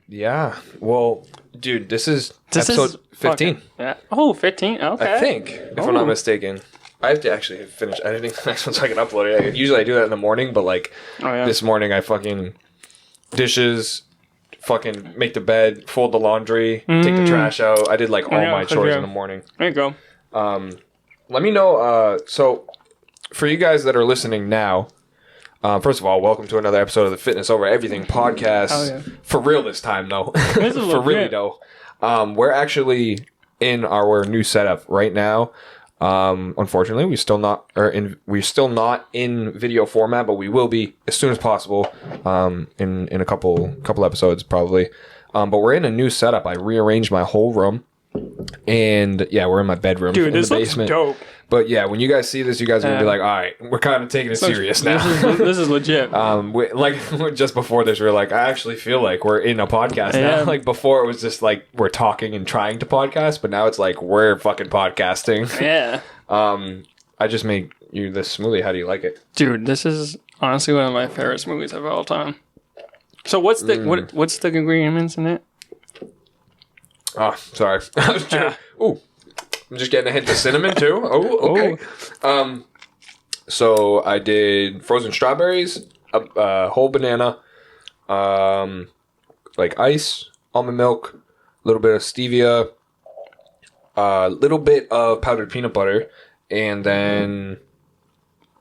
Yeah. Well, dude, this is episode 15. Yeah. Oh, 15? Okay. I think, if I'm not mistaken. I have to actually finish editing the next one so I can upload it. Usually I do that in the morning, but this morning I fucking dishes, fucking make the bed, fold the laundry, take the trash out. I did all my chores in the morning. There you go. Let me know. So, for you guys that are listening now, first of all, welcome to another episode of the Fitness Over Everything podcast. Oh, yeah. For real this time, though. This is For really, though. We're actually in our new setup right now. Unfortunately, we're still not in video format, but we will be as soon as possible. In a couple episodes probably. But we're in a new setup. I rearranged my whole room, and yeah, we're in my bedroom. Dude, in this the basement. looks dope. But yeah, when you guys see this, you guys are gonna be like, "All right, we're kind of taking it serious now." This is legit. Just before this, we were like, "I actually feel like we're in a podcast now." Like before, it was just like we're talking and trying to podcast, but now it's like we're fucking podcasting. Yeah. I just made you this smoothie. How do you like it, dude? This is honestly one of my favorite smoothies of all time. So what's the ingredients in it? Oh, sorry. Ooh. I'm just getting a hint of cinnamon too. Oh, okay. So I did frozen strawberries, a whole banana, ice, almond milk, a little bit of stevia, a little bit of powdered peanut butter, and then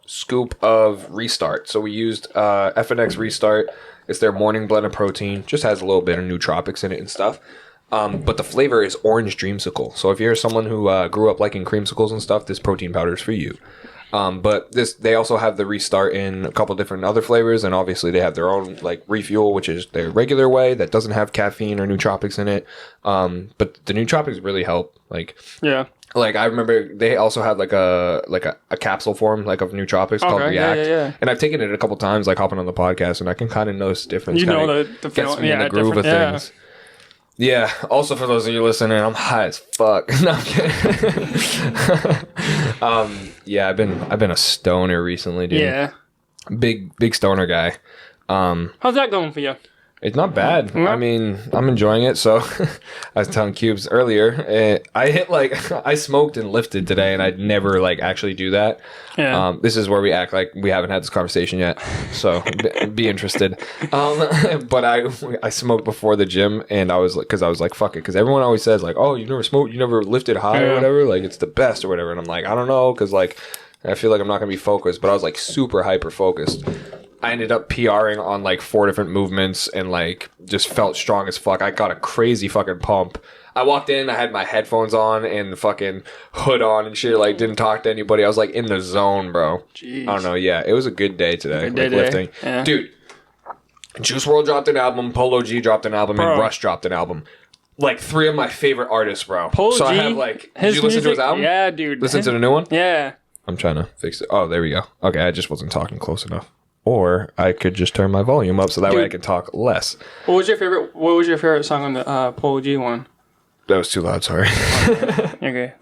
scoop of Restart. So we used FNX Restart. It's their morning blend of protein. Just has a little bit of nootropics in it and stuff. But the flavor is orange dreamsicle. So if you're someone who grew up liking creamsicles and stuff, this protein powder is for you. But they also have the Restart in a couple different other flavors, and obviously they have their own Refuel, which is their regular way that doesn't have caffeine or nootropics in it. But the nootropics really help. Yeah. I remember they also have a capsule form of nootropics called React. Yeah. And I've taken it a couple times hopping on the podcast, and I can kind of notice the difference. You know the gets me in the groove of things. Yeah. Also, for those of you listening, I'm high as fuck. No, I'm kidding. Yeah, I've been a stoner recently, dude. Yeah. Big stoner guy. How's that going for you? It's not bad. I mean, I'm enjoying it. So, I was telling Cubes earlier, I smoked and lifted today, and I'd never actually do that. Yeah. This is where we act like we haven't had this conversation yet. So, be interested. But I smoked before the gym, and I was like, fuck it, because everyone always says oh, you never smoked, you never lifted high or whatever, it's the best or whatever, and I'm like, I don't know, because I feel like I'm not gonna be focused, but I was super hyper focused. I ended up PRing on 4 different movements and just felt strong as fuck. I got a crazy fucking pump. I walked in, I had my headphones on and the fucking hood on and shit, didn't talk to anybody. I was in the zone, bro. Jeez. I don't know, yeah. It was a good day today, lifting. Yeah. Dude, Juice WRLD dropped an album, Polo G dropped an album, and Rush dropped an album. 3 of my favorite artists, bro. Polo so G, I have did you listen to his album? Yeah, dude. Listen to the new one? Yeah. I'm trying to fix it. Oh, there we go. Okay, I just wasn't talking close enough. Or I could just turn my volume up so that way I can talk less. What was your favorite song on the Polo G one? That was too loud, sorry. Okay.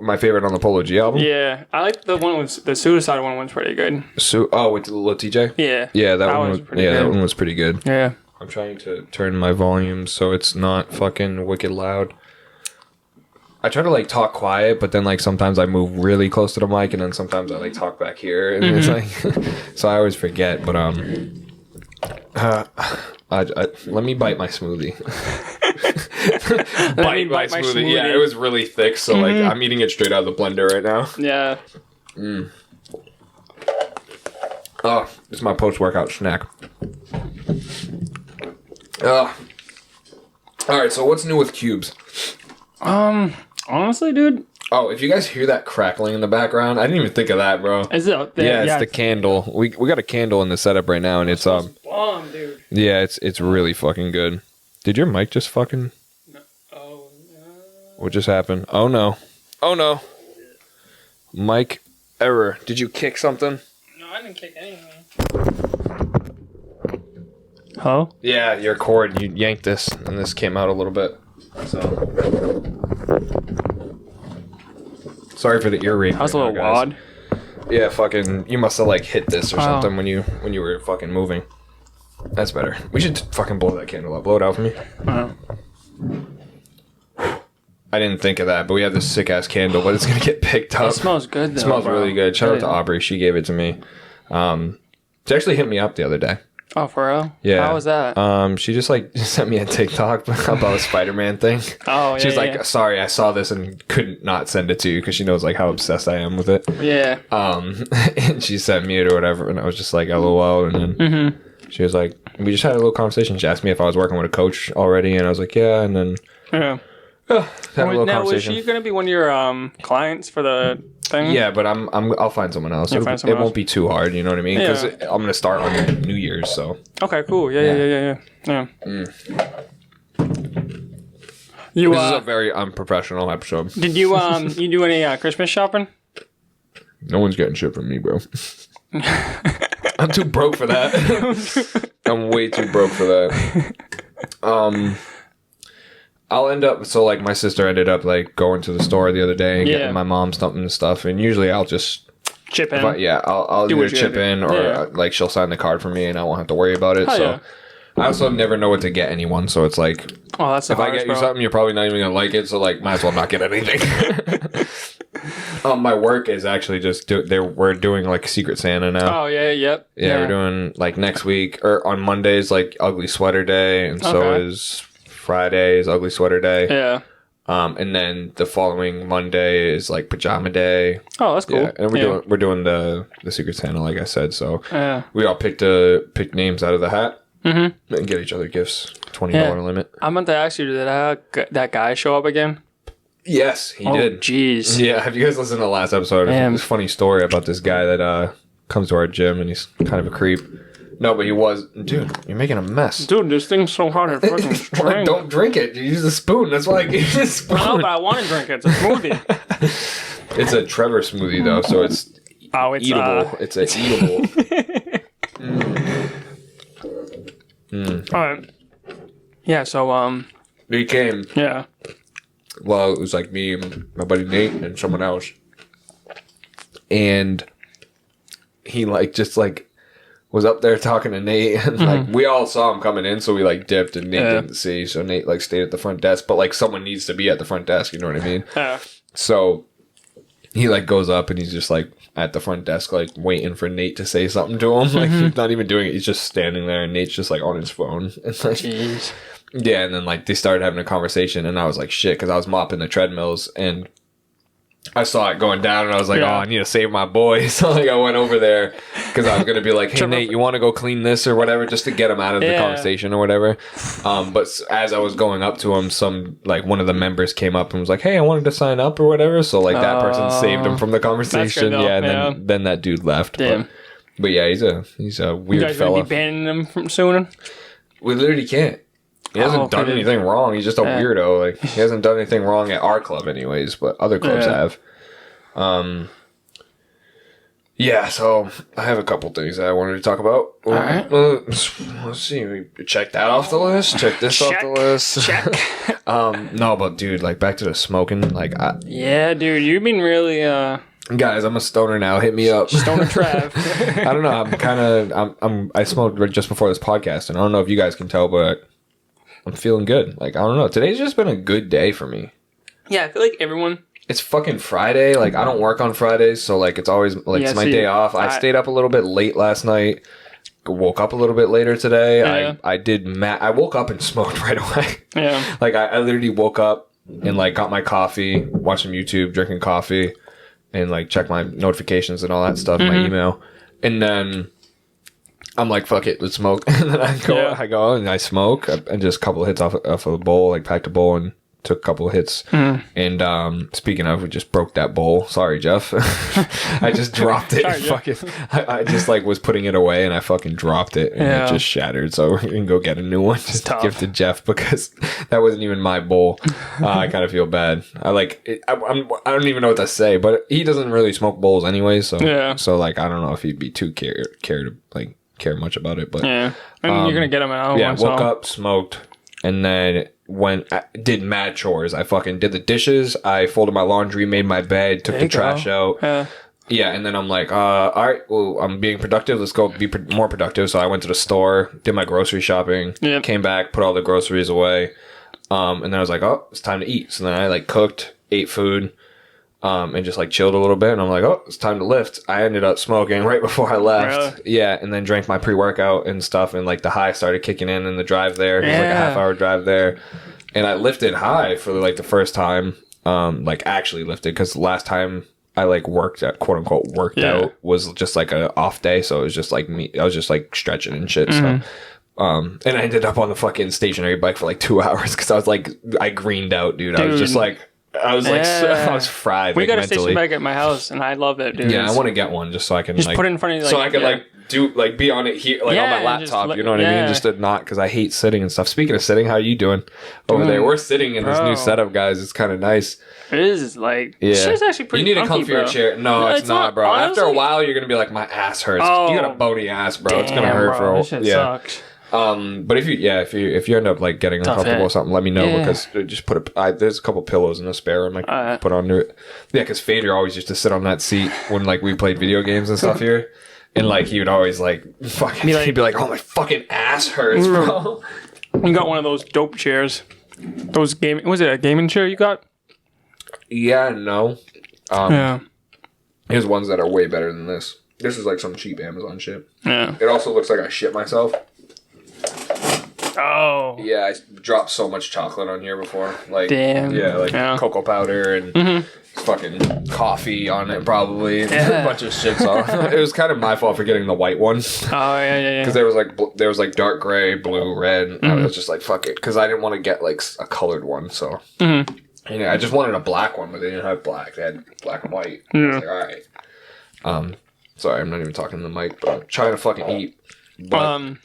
My favorite on the Polo G album? Yeah. I like the one with the Suicide one was pretty good. With Lil TJ? Yeah. Yeah, that one was pretty good. That one was pretty good. Yeah. I'm trying to turn my volume so it's not fucking wicked loud. I try to talk quiet, but then sometimes I move really close to the mic, and then sometimes I talk back here, and it's so I always forget. But let me bite my smoothie. bite my smoothie. Yeah, it was really thick, so I'm eating it straight out of the blender right now. Yeah. Oh, this is my post-workout snack. All right, so what's new with Cubes? Honestly, dude. Oh, if you guys hear that crackling in the background, I didn't even think of that, bro. Is it? Yeah, it's the candle. We got a candle in the setup right now, and it's bomb, dude. Yeah, it's really fucking good. Did your mic just fucking? No. Oh no. What just happened? Oh no. Oh no. Mic error. Did you kick something? No, I didn't kick anything. Hello? Yeah, your cord. You yanked this, and this came out a little bit. So, sorry for the ear rape. That was a little odd. Yeah, fucking. You must have hit this or something when you were fucking moving. That's better. We should fucking blow that candle up. Blow it out for me. I didn't think of that, but we have this sick ass candle, but it's gonna get picked up. It smells good though. It smells really good. Shout out to Aubrey. She gave it to me. She actually hit me up the other day. Oh, for real? Yeah. How was that? She just sent me a TikTok about a Spider-Man thing. Oh, yeah. She's like, sorry, I saw this and couldn't not send it to you because she knows like how obsessed I am with it. Yeah. And she sent me it or whatever, and I was just like, LOL. And then she was like, we just had a little conversation. She asked me if I was working with a coach already, and I was like, yeah. And then yeah. Had a little now, conversation. was she going to be one of your clients for the thing? Yeah, but I'll find someone else. It won't be too hard, you know what I mean? Because I'm going to start on New Year's, so. Okay, cool. Yeah. This is a very unprofessional episode. Did you you do any Christmas shopping? No one's getting shit from me, bro. I'm too broke for that. I'm way too broke for that. I'll end up, so like my sister ended up like going to the store the other day and getting my mom something and stuff, and usually I'll just chip in. I'll either chip in or like she'll sign the card for me and I won't have to worry about it. I also never know what to get anyone, so it's like, oh, that's if I get you something, you're probably not even gonna like it, so like might as well not get anything. My work is actually just we're doing like Secret Santa now. Oh yeah, we're doing like next week or on Mondays like Ugly Sweater Day, and so is Friday's Ugly Sweater Day. Yeah. And then the following Monday is like Pajama Day. Oh, that's cool. Yeah, and we're doing the Secret Santa, like I said. So we all picked names out of the hat and get each other gifts. $20 limit. I meant to ask you, did that guy show up again? Yes, he did. Jeez. Yeah, have you guys listened to the last episode? There's a funny story about this guy that comes to our gym and he's kind of a creep. No, but he was... Dude, you're making a mess. Dude, this thing's so hard to fucking drink. Don't drink it. You use a spoon. That's why I gave you a spoon. No, but I want to drink it. It's a smoothie. It's a Trevor smoothie, though, so it's eatable. It's eatable. All right. Yeah, so... He came. Yeah. Well, it was like me and my buddy Nate and someone else. And he, was up there talking to Nate, and we all saw him coming in, so we dipped, and Nate didn't see, so Nate stayed at the front desk, but someone needs to be at the front desk, you know what I mean? Yeah. So he goes up and he's just at the front desk waiting for Nate to say something to him. He's not even doing it, he's just standing there, and Nate's just on his phone. And jeez. Yeah, and then they started having a conversation, and I was like, shit, because I was mopping the treadmills, and I saw it going down, and I was like, oh, I need to save my boy. So I went over there because I was going to be like, hey, Nate, you want to go clean this or whatever, just to get him out of the conversation or whatever. But as I was going up to him, one of the members came up and was like, hey, I wanted to sign up or whatever. So that person saved him from the conversation. Yeah, and then that dude left. Damn. But yeah, he's a weird you guys fella. Be banning him from soon? We literally can't. He hasn't done anything wrong. He's just a weirdo. He hasn't done anything wrong at our club anyways, but other clubs have. Yeah, so I have a couple things that I wanted to talk about. All right. Let's see. We check that off the list. Check this off the list. Check. No, but dude, back to the smoking. Yeah, dude, you've been really Guys, I'm a stoner now. Hit me up. Stoner Trav. I don't know. I smoked right just before this podcast, and I don't know if you guys can tell, but I'm feeling good. I don't know. Today's just been a good day for me. Yeah, I feel like everyone. It's fucking Friday. I don't work on Fridays, so it's always it's my day off. I stayed up a little bit late last night. Woke up a little bit later today. Yeah. I woke up and smoked right away. Yeah. I literally woke up and got my coffee, watched some YouTube, drinking coffee, and checked my notifications and all that stuff, my email, and then I'm like, fuck it, let's smoke. And then I go and I smoke and just a couple of hits off of a bowl, packed a bowl and took a couple of hits. And speaking of, we just broke that bowl. Sorry, Jeff. I just dropped it. I just was putting it away and I fucking dropped it and it just shattered. So we can go get a new one just to give to Jeff because that wasn't even my bowl. I kind of feel bad. I don't even know what to say, but he doesn't really smoke bowls anyway. So I don't know if he'd be too care much about it, but yeah, you're gonna get him out. Yeah, woke up, smoked, and then did mad chores. I fucking did the dishes. I folded my laundry, made my bed, took the trash out. Yeah, and then I'm like, all right, well, I'm being productive. Let's go be more productive. So I went to the store, did my grocery shopping, came back, put all the groceries away. And then I was like, oh, it's time to eat. So then I like cooked, ate food, and just like chilled a little bit. And I'm like, oh, it's time to lift. I ended up smoking right before I left. Really? Yeah, and then drank my pre-workout and stuff. And like the high started kicking in the drive there. It was like a half-hour drive there. And I lifted high for like the first time, like actually lifted, because last time I like worked at quote unquote worked out was just like a off day, so it was just like me. I was just like stretching and shit. So, and I ended up on the fucking stationary bike for like 2 hours because I was like, I greened out, dude. I was just like, I was like, I was fried. We got mentally. A station bike at my house, and I love it, dude. Yeah, I want to get one just so I can just like put it in front of you, so I can like do like be on it here, like on my laptop. You know what I mean? Just to not, because I hate sitting and stuff. Speaking of sitting, how are you doing over there? We're sitting in this new setup, guys. It's kind of nice. It is like it's actually pretty. You need comfy, a comfier chair. No, it's not, bro. Honestly, after a while, you're gonna be like, my ass hurts. You got a bony ass, bro. It's gonna hurt for a while. This shit sucks. But if you end up like getting uncomfortable or something, let me know because just there's a couple pillows in the spare room I can put under it. Yeah, because Fader always used to sit on that seat when like we played video games and stuff here, and like he would always like fucking he'd be like, oh, my fucking ass hurts, bro. You got one of those dope chairs. Those gaming, was it a gaming chair you got? Yeah, no. Here's ones that are way better than this. This is like some cheap Amazon shit. Yeah. It also looks like I shit myself. Oh. Yeah, I dropped so much chocolate on here before. Like, damn. Yeah, like cocoa powder and fucking coffee on it probably. A bunch of shits on. It was kind of my fault for getting the white one. Oh, yeah. Because there was like dark gray, blue, red. And I was just like, fuck it. Because I didn't want to get like a colored one, so. Yeah, I just wanted a black one, but they didn't have black. They had black and white. I was like, all right. Sorry, I'm not even talking to the mic, but I'm trying to fucking eat. But,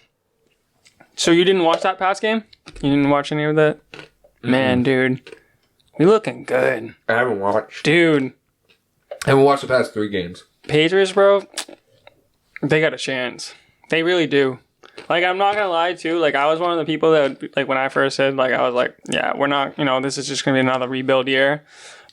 so you didn't watch that past game? You didn't watch any of that? Man, dude. We looking good. I haven't watched. Dude. I haven't watched the past 3 games. Patriots, bro, they got a chance. They really do. Like, I'm not gonna lie, too. Like, I was one of the people that, like, when I first said, like, I was like, yeah, we're not, this is just gonna be another rebuild year.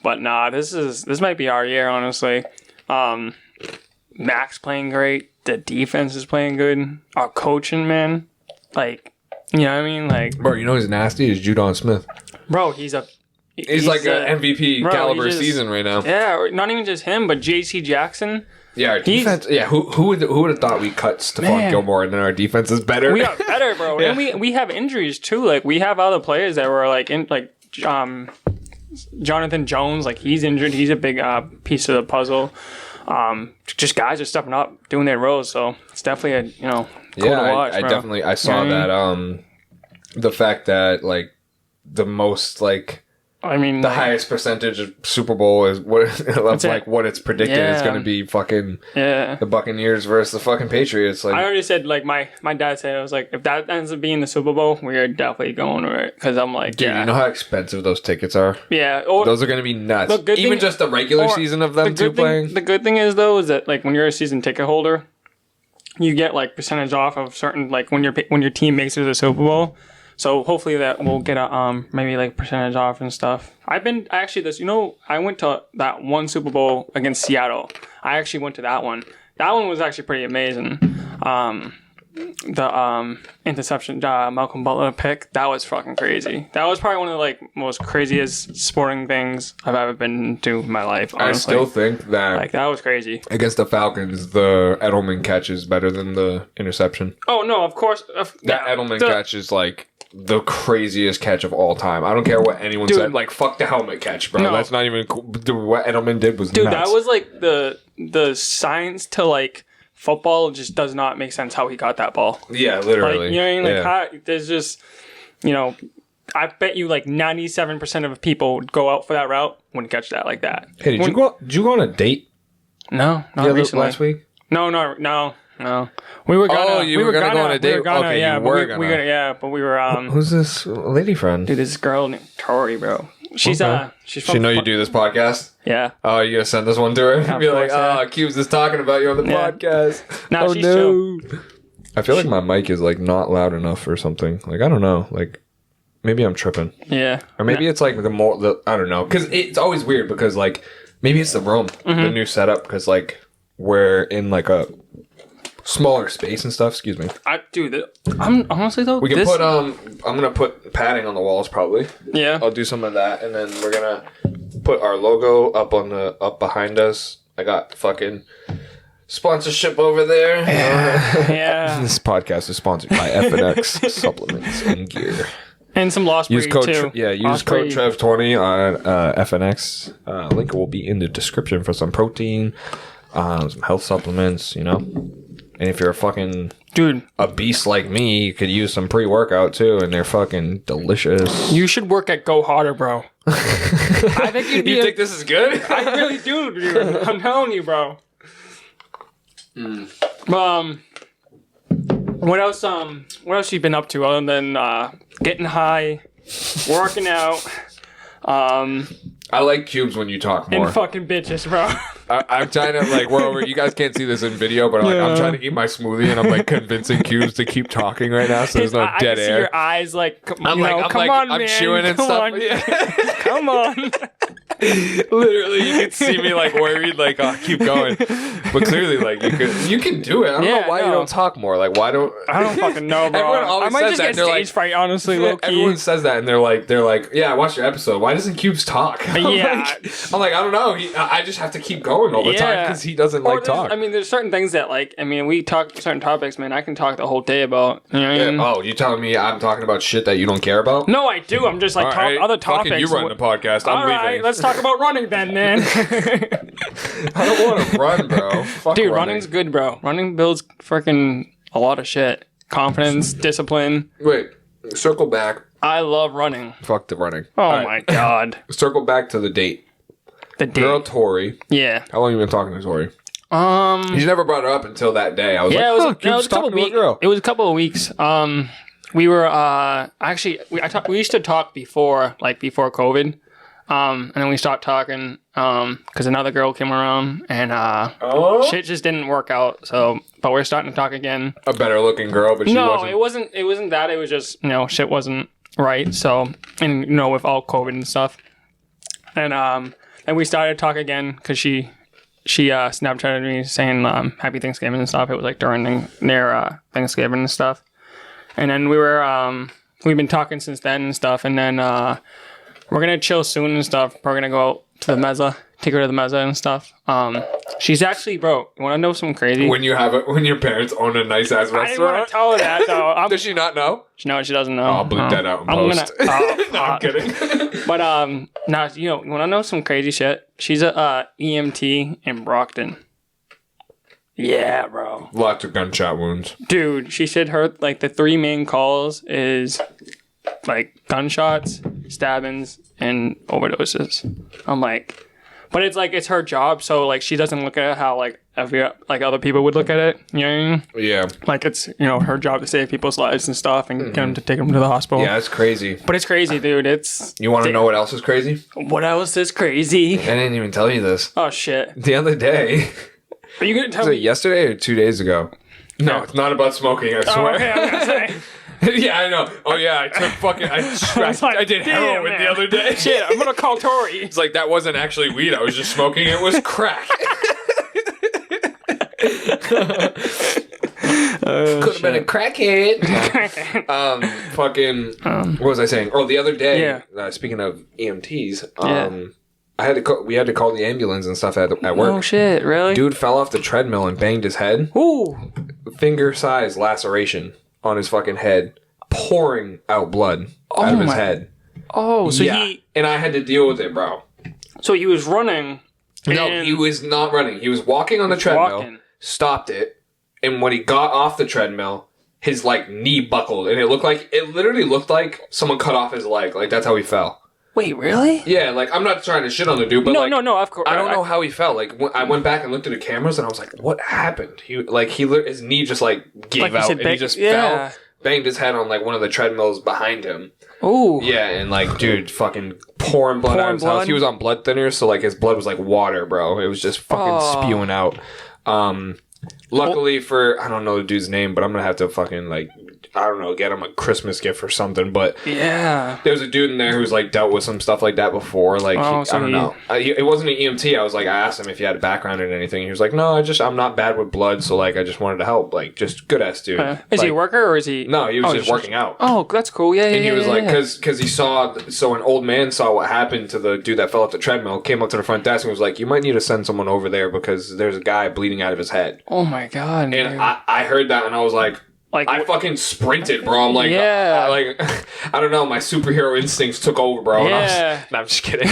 But nah, this might be our year, honestly. Mac's playing great. The defense is playing good. Our coaching, man. Like, you know what I mean? Like, bro, you know who's nasty? Is Judon Smith. Bro, he's like an MVP caliber season right now. Yeah, not even just him, but J.C. Jackson. Yeah, our defense. Yeah, who would have thought we cut Stephon Gilmore and then our defense is better? We got better, bro. And we have injuries too. Like, we have other players that were like Jonathan Jones. Like, he's injured. He's a big piece of the puzzle. Just guys are stepping up, doing their roles. So it's definitely cool to watch. I definitely saw that. The fact that like the most like. The highest percentage of Super Bowl is what it's predicted is going to be fucking the Buccaneers versus the fucking Patriots. Like, I already said, like my dad said, I was like, if that ends up being the Super Bowl, we are definitely going to it, because I'm like, dude, you know how expensive those tickets are? Yeah, those are going to be nuts. Even just the regular season of them playing. The good thing is though is that like when you're a season ticket holder, you get like percentage off of certain, like when your team makes it to the Super Bowl. So hopefully that we'll get a maybe like percentage off and stuff. I went to that one Super Bowl against Seattle. I actually went to that one. That one was actually pretty amazing. The interception Malcolm Butler pick, that was fucking crazy. That was probably one of the like most craziest sporting things I've ever been to in my life, honestly. I still think that like that was crazy. Against the Falcons, the Edelman catch is better than the interception. Oh no, of course. That Edelman catch is like the craziest catch of all time. I don't care what anyone said. Like, fuck the helmet catch, bro. No. That's not even cool. What Edelman did was nuts. That was like the science to like football just does not make sense how he got that ball. Yeah, literally. Like, you know what I mean? Like, how, there's just, I bet you like 97% of people would go out for that route, wouldn't catch that like that. Hey, did you go on a date? No, not recently. Last week? No. We were gonna. Oh, you were gonna go on a date? Okay, yeah, you were gonna. But we were. Who's this lady friend? Dude, this girl named Tori, bro. She's from. She know you do this podcast? Yeah. Oh, you gonna send this one to her? Yeah, be like, Cubes is talking about you on the podcast. No, she's chill. I feel like my mic is like not loud enough or something. Like, I don't know. Like, maybe I'm tripping. Yeah. Or maybe it's like I don't know. Because it's always weird because like Maybe it's the room, the new setup, because like we're in like a smaller space and stuff. Excuse me. I'm honestly though. We can put I'm gonna put padding on the walls probably. Yeah. I'll do some of that, and then we're gonna put our logo up behind us. I got fucking sponsorship over there. Yeah. This podcast is sponsored by FOEcast supplements and gear. And some Lost Breed, Use code too. use code Trev20 on FOEcast. Link will be in the description for some protein, some health supplements, you know. And if you're a fucking a beast like me, you could use some pre-workout too, and they're fucking delicious. You should work at Go Harder, bro. I think you'd be You think this is good? I really do, dude. I'm telling you, bro. What else you been up to other than getting high, working out, I like cubes when you talk more. and fucking bitches, bro? I'm trying to like we're over. You guys can't see this in video, but I'm trying to eat my smoothie and I'm like convincing cubes to keep talking right now, so there's no I dead can see air. your eyes like, I'm man, chewing and come stuff. on. Yeah. Come on. Literally, you can see me like worried, like keep going. But clearly, like you can do it. I don't know why you don't talk more. Like why don't I don't fucking know, bro. Everyone always I might says just that, get and they're stage like- fright, honestly, low key. Everyone says that, and they're like, yeah, I watched your episode. Why doesn't Cubes talk? Yeah. I'm like, I don't know. I just have to keep going all the time because he doesn't like talk. I mean, there's certain things that we talk certain topics, man. I can talk the whole day about. You know what I mean? Oh, you telling me I'm talking about shit that you don't care about? No, I do. I'm just like other topics. Fucking you run the podcast. I'm All right, leaving. let's talk about running then, man. I don't want to run, bro. Fuck Dude, running. running's good, bro. Running builds freaking a lot of shit. Confidence, discipline. Wait, circle back. I love running. Fuck the running. Oh All right. my god. Circle back to the date. The date. Girl Tori. Yeah. How long you been talking to Tori? You never brought her up until that day. I was Yeah, like, it was a couple weeks. It was a couple of weeks. We were actually we used to talk before COVID. And then we stopped talking because another girl came around and shit just didn't work out. So, but we're starting to talk again. A better looking girl, but she wasn't. It wasn't that. It was just shit wasn't right. So, and with all COVID and stuff, and we started to talk again because she Snapchatted me saying Happy Thanksgiving and stuff. It was like during their Thanksgiving and stuff. And then we've been talking since then and stuff. And then we're gonna chill soon and stuff. We're gonna go out to the mezza, take her to the mezza and stuff. She's actually, bro. You want to know something crazy? When your parents own a nice ass I didn't want restaurant. to tell her that though. Does she not know? No, she doesn't know. I'll bleep that out in post. No, I'm kidding. But now you want to know some crazy shit? She's a EMT in Brockton. Yeah, bro. Lots of gunshot wounds. Dude, she said her the three main calls is gunshots, stabbings, and overdoses. I'm like, but it's her job, so she doesn't look at it how other people would look at it. You know what I mean? Yeah. It's her job to save people's lives and stuff and get them to take them to the hospital. Yeah, it's crazy. But it's crazy, dude. You want to know what else is crazy? What else is crazy? I didn't even tell you this. Oh shit! The other day. Are you gonna tell Was it me? yesterday or 2 days ago? No, it's not about smoking, I swear. Oh, okay, I was gonna say. Yeah, I know. Oh, yeah, I took fucking... I did heroin the other day. Shit, I'm gonna call Tori. It's like, that wasn't actually weed. I was just smoking. It was crack. Could have been a crackhead. What was I saying? Oh, the other day, speaking of EMTs, we had to call the ambulance and stuff at work. Oh shit, really? Dude fell off the treadmill and banged his head. Ooh. Finger-sized laceration on his fucking head, pouring out blood out of his head. Oh, so and I had to deal with it, bro. So he was running. No, he was not running. He was walking on the treadmill, stopped it, and when he got off the treadmill, his knee buckled, and it literally looked like someone cut off his leg. That's how he fell. Wait, really? Yeah, I'm not trying to shit on the dude, but no, of course. I don't know how he fell. I went back and looked at the cameras, and I was like, "What happened?" His knee just gave out, and he just fell, banged his head on one of the treadmills behind him. Ooh. Yeah, and dude, fucking pouring blood out of his house. He was on blood thinners, so his blood was like water, bro. It was just fucking spewing out. Luckily for I don't know the dude's name, but I'm gonna have to fucking I don't know, get him a Christmas gift or something. But Yeah. there was a dude in there who's like dealt with some stuff like that before. Like, I don't know. It wasn't an EMT. I asked him if he had a background in anything. He was like, no, I'm not bad with blood, so like I just wanted to help. Like, just good ass dude. Is he a worker or is he? No, he was just working out. Oh, that's cool. Yeah, and he was like, because he saw, so an old man saw what happened to the dude that fell off the treadmill, came up to the front desk and was like, you might need to send someone over there because there's a guy bleeding out of his head. Oh my god. And I heard that and I was like I fucking sprinted, bro. I'm like, I don't know. My superhero instincts took over, bro. Yeah. I'm just kidding.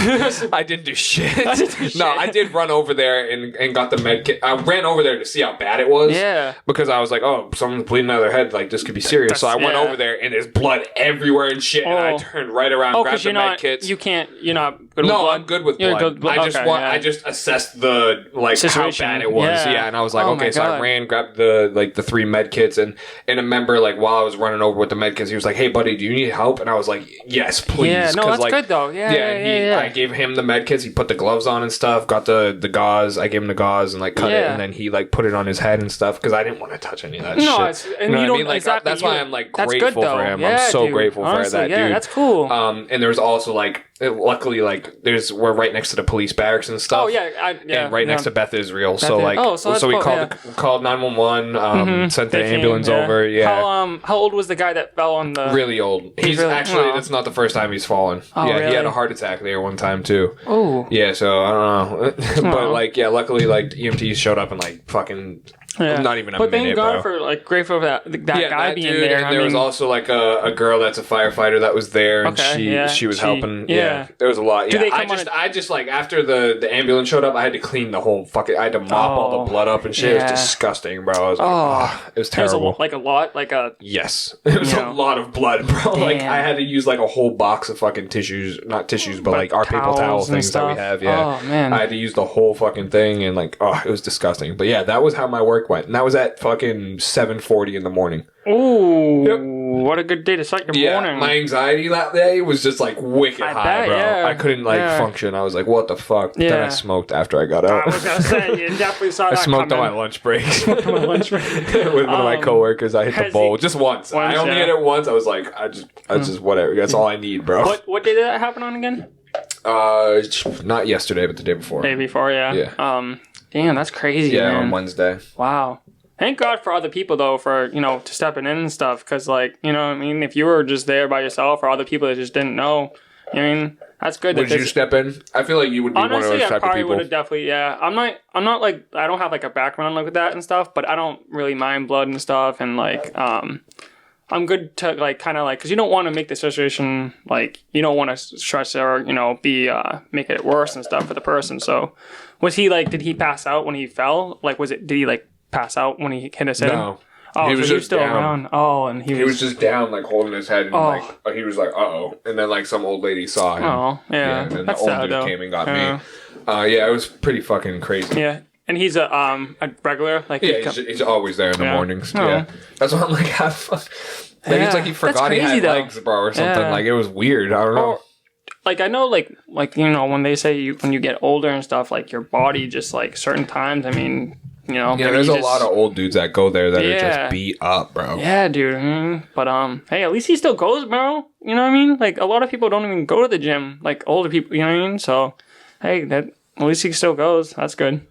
I didn't do shit. No, I did run over there and got the med kit. I ran over there to see how bad it was. Yeah. Because I was like, oh, someone's bleeding out of their head. Like, this could be serious. So I went over there and there's blood everywhere and shit. And I turned right around, grabbed the med kits. You're not good with blood? No, I'm good with blood. I just assessed the, like, situation. how bad it was. Yeah. And I was like, okay, so I ran, grabbed the 3 med kits and I remember, like, while I was running over with the med kits, he was like, hey, buddy, do you need help? And I was like, yes, please. Yeah, no, that's like, good, though. I gave him the med kits. He put the gloves on and stuff, got the gauze. I gave him the gauze and, like, cut it, and then he, like, put it on his head and stuff because I didn't want to touch any of that shit. And you know what I mean? Like, exactly, that's why I'm, like, grateful good, for him. I'm so grateful for that dude. Yeah, that's cool. And there was also, like, luckily, like, we're right next to the police barracks and stuff. Oh, yeah. And right next to Beth Israel. So, like, so we called 911, sent the ambulance over. Yeah. How old was the guy that fell on the... Really old. He's really, actually, that's not the first time he's fallen. Oh, yeah, really? He had a heart attack there one time, too. Oh. Yeah, so I don't know. But, like, yeah, luckily, like, EMTs showed up and, like, fucking... Yeah. Not even a minute, thank God bro. for, like, grateful for that guy being dude, there. And there was also, like, a girl that's a firefighter that was there, and she was helping. Yeah. There was a lot. Yeah. I just, like, after the ambulance showed up, I had to clean the whole fucking... I had to mop all the blood up and shit. It was disgusting, bro. I was like, it was terrible. Yes. It was a lot of blood, bro. Damn. Like, I had to use, like, a whole box of fucking tissues. Not tissues, but like, our paper towel things that we have. Yeah. Oh, man. I had to use the whole fucking thing, and, like, it was disgusting. But, yeah, that was how my work went. And that was at fucking 7:40 in the morning. Ooh, yep. What a good day to start your morning. My anxiety that day was just like wicked high, bro. Yeah. I couldn't function. I was like, what the fuck? Yeah. Then I smoked after I got out. I was going to say, you definitely saw that I smoked on my lunch break. With one of my coworkers. I hit the bowl just once. I only hit it once. I was like, I just whatever. That's all I need, bro. What day did that happen on again? Not yesterday, but the day before. Day before, yeah. Yeah. Damn, that's crazy, man. On Wednesday. Wow. Thank God for other people, though, for, to stepping in and stuff. Because, like, you know what I mean? If you were just there by yourself or other people that just didn't know, you know what I mean? That's good. Would you step in? I feel like you would be one of those type of people. Honestly, I probably would have definitely, yeah. I'm not, like, I don't have, like, a background like that and stuff, but I don't really mind blood and stuff. And, like, I'm good to, like, kind of, like, because you don't want to make the situation, like, you don't want to stress or, make it worse and stuff for the person. So, was he, like, did he pass out when he fell? Like, did he, like, pass out when he hit his head? No. Oh, he was just still down. Around. Oh, and he was just down, like, holding his head, and, like, he was like, uh-oh. And then, like, some old lady saw him. Oh, yeah. And then the old dude came and got me. Yeah, it was pretty fucking crazy. Yeah. And he's a regular? Like, he's always there in the mornings. Oh. Yeah. That's why I'm like, maybe it's like he forgot he had legs, bro, or something. Yeah. Like, it was weird. I don't know. Like, I know, like when they say when you get older and stuff, like, your body just, like, certain times, I mean... Yeah, there's a lot of old dudes that go there that are just beat up, bro. Yeah, dude. But hey, at least he still goes, bro. You know what I mean? Like, a lot of people don't even go to the gym. Like, older people, you know what I mean? So, hey, at least he still goes. That's good.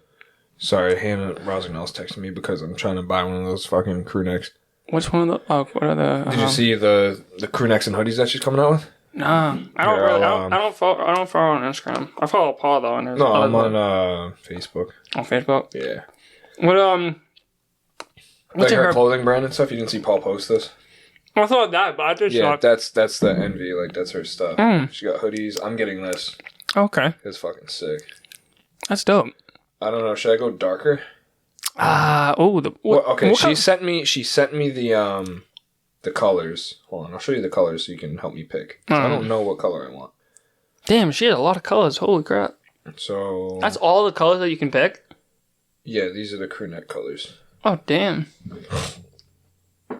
Sorry, Hannah Rosinell's texting me because I'm trying to buy one of those fucking crew necks. Which one of the? Oh, what are the? Did you see the crew necks and hoodies that she's coming out with? Nah, I don't follow on Instagram. I follow Paul though. And no, I'm on Facebook. On Facebook? Yeah. What's like her clothing brand and stuff? You didn't see Paul post this? I thought that, but I just saw... that's the Envy. Like, that's her stuff. She got hoodies. I'm getting this. Okay. It's fucking sick. That's dope. I don't know. Should I go darker? Okay. She sent me the colors. Hold on. I'll show you the colors so you can help me pick. I don't know what color I want. Damn, she had a lot of colors. Holy crap. So... That's all the colors that you can pick? Yeah, these are the crew neck colors. Oh, damn. I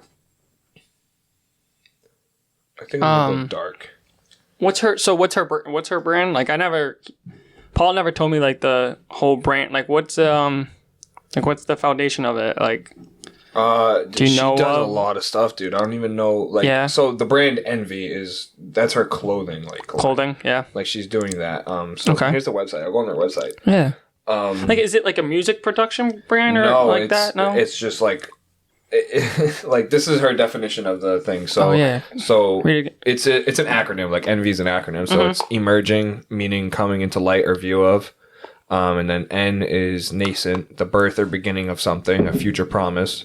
think I'm gonna go dark. What's her brand? Like, Paul never told me, like, the whole brand. Like, what's the foundation of it? Like, Do you know? She does a lot of stuff, dude. I don't even know. Like, Yeah. So the brand Envy that's her clothing, like Clothing, yeah. Like she's doing that. So Okay. here's the website. I'll go on their website. Yeah. Like, is it like a music production brand or like that? No, it's just like, like this is her definition of the thing. So, so it's an acronym. Like Envy is an acronym. So it's emerging, meaning coming into light or view of. And then N is nascent, the birth or beginning of something, a future promise.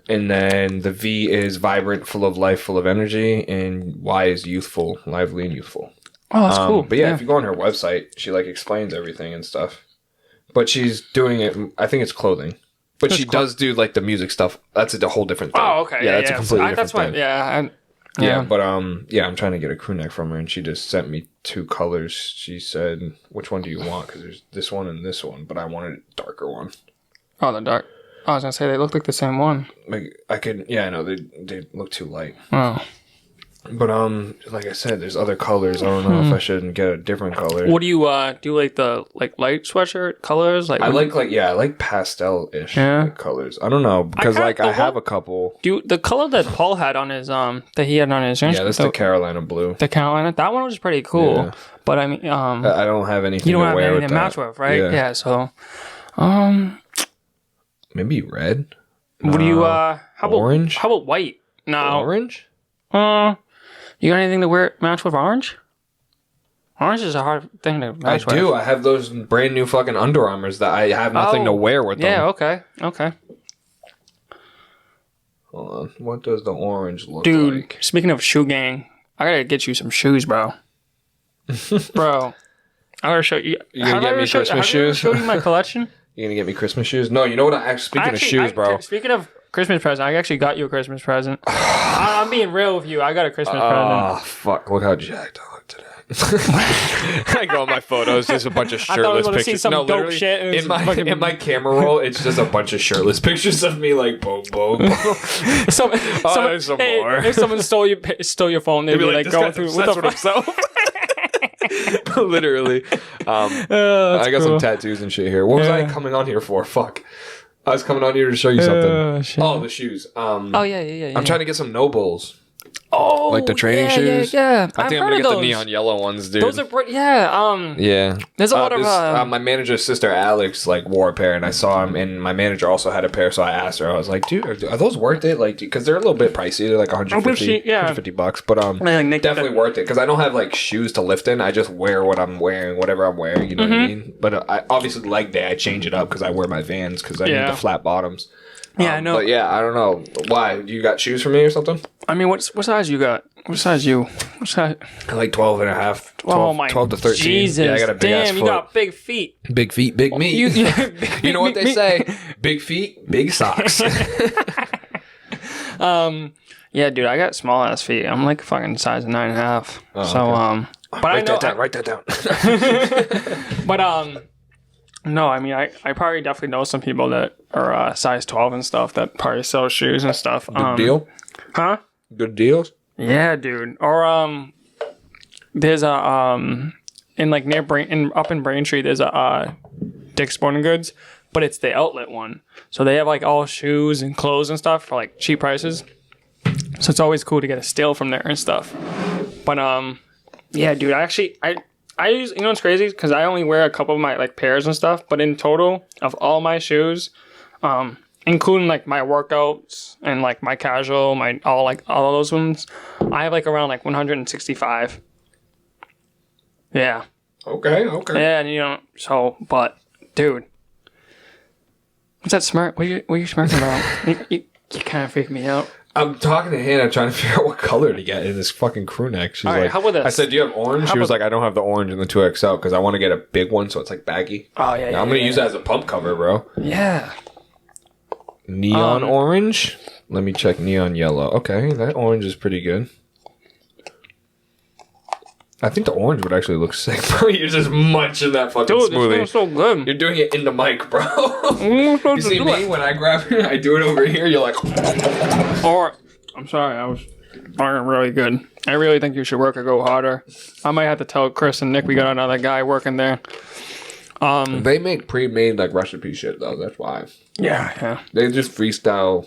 And then the V is vibrant, full of life, full of energy. And Y is youthful, lively, and youthful. Oh, that's cool. But yeah, if you go on her website, she like explains everything and stuff. But she's doing it, I think it's clothing. But she does do like the music stuff. That's a whole different thing. Oh, okay. Yeah, that's a completely different thing. Yeah, but I'm trying to get a crew neck from her, and she just sent me 2 colors. She said, "Which one do you want?" Because there's this one and this one, but I wanted a darker one. Oh, the dark. I was gonna say they look like the same one. Like I know they look too light. Oh. But like I said, there's other colors. I don't know if I should get a different color. What do you do? Like the light sweatshirt colors? Like I like pastel-ish colors. I don't know because I have a couple. The color that Paul had on his that he had on his that's the Carolina blue. The Carolina, that one was pretty cool. Yeah. But I mean, I don't have anything. You don't to have wear anything to with match with, right? Yeah. So, maybe red. What do you how orange? How about white? No, orange. You got anything to match with orange? Orange is a hard thing to match with. I do. I have those brand new fucking Under Armours that I have nothing to wear with them. Yeah, okay. Hold on. What does the orange look like? Dude, speaking of shoe gang, I gotta get you some shoes, bro. Bro, I gotta show you. You gonna get me Christmas shoes? Show you my collection? You gonna get me Christmas shoes? No, you know what? Speaking of shoes, bro. Speaking of Christmas present, I actually got you a Christmas present. I'm being real with you. I got a Christmas present. Oh, fuck. Look how jacked I look today. I go on my photos, just a bunch of shirtless pictures. See some dope shit in my camera roll, it's just a bunch of shirtless pictures of me like boom. There's some more. If someone stole your phone, they'd be like going through what the fuck. Literally. I got some tattoos and shit here. What was I coming on here for? Fuck. I was coming on here to show you something. Oh, the shoes. Yeah. I'm trying to get some Nobles. Oh, like the training shoes. Yeah. I think I'm gonna get the neon yellow ones, dude. Those are yeah. There's a lot of my manager's sister Alex like wore a pair, and I saw him, and my manager also had a pair. So I asked her, I was like, dude, are those worth it? Like, because they're a little bit pricey. They're like $150, but definitely worth it because I don't have like shoes to lift in. I just wear what I'm wearing, whatever I'm wearing. You know what I mean? But I obviously leg day I change it up because I wear my Vans because I need the flat bottoms. Yeah, I know. But yeah, I don't know. Why? You got shoes for me or something? I mean, what size you got? What size you? What size? I like 12 and a half. 12 to 13. Jesus. Yeah, I got a big ass foot. You got big feet. Big feet, big meat. You know what they say? Big feet, big socks. Yeah, dude, I got small ass feet. I'm like fucking size 9.5. But write that down. But no, I mean, I probably definitely know some people that are size 12 and stuff that probably sell shoes and stuff. Good deal? Huh? Good deals? Yeah, dude. Or there's a in like up in Braintree, there's a Dick's Sporting Goods, but it's the outlet one. So they have like all shoes and clothes and stuff for like cheap prices. So it's always cool to get a steal from there and stuff. But yeah, dude, I use, you know what's crazy? Because I only wear a couple of my like pairs and stuff, but in total of all my shoes, including like my workouts and like my casual, all of those ones, I have like around like 165. Yeah. Okay. Yeah, and but dude, what's that smirk? What are you smirking about? you kind of freak me out. I'm talking to Hannah trying to figure out what color to get in this fucking crew neck. She's like, how about this? I said, do you have orange? She was like, I don't have the orange in the 2XL because I want to get a big one so it's like baggy. Oh, yeah. I'm going to use that as a pump cover, bro. Yeah. Neon orange? Let me check neon yellow. Okay, that orange is pretty good. I think the orange would actually look sick, bro. You're just munching that fucking smoothie. Dude, this so good. You're doing it in the mic, bro. You see me? When I grab it, I do it over here, you're like... Or, I'm sorry, I was fucking really good. I really think you should work or go harder. I might have to tell Chris and Nick we got another guy working there. They make pre-made like recipe shit, though. That's why. Yeah. They just freestyle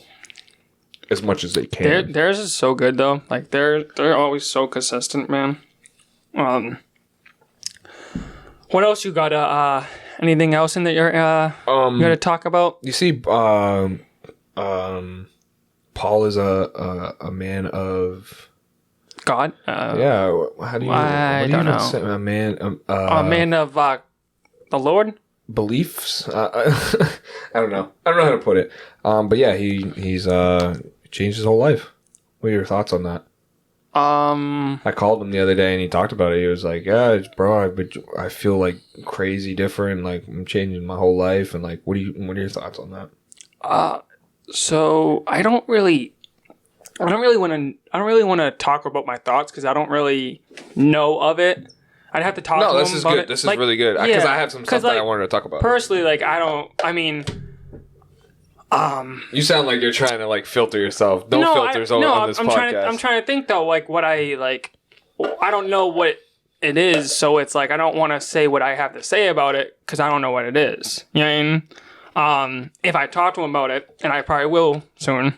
as much as they can. Theirs is so good though. Like they're always so consistent, man. What else you got? Anything else in that you're you gotta talk about? You see, Paul is a man of God. yeah. How do you? I don't know. Say? A man. A man of the Lord. Beliefs. I don't know. I don't know how to put it. But yeah, he's changed his whole life. What are your thoughts on that? I called him the other day and he talked about it. He was like, "Yeah, bro, I feel like crazy different. Like I'm changing my whole life." And like, what are your thoughts on that? So I don't really want to talk about my thoughts because I don't really know of it. I'd have to talk to him about it. No, this is good. This is really good. Because I have some stuff that I wanted to talk about. Personally, like, I mean... You sound like you're trying to, like, filter yourself. No filters on this podcast. I'm trying to think, though, like, what I, like... I don't know what it is, so it's like, I don't want to say what I have to say about it because I don't know what it is. You know what I mean? If I talk to him about it, and I probably will soon...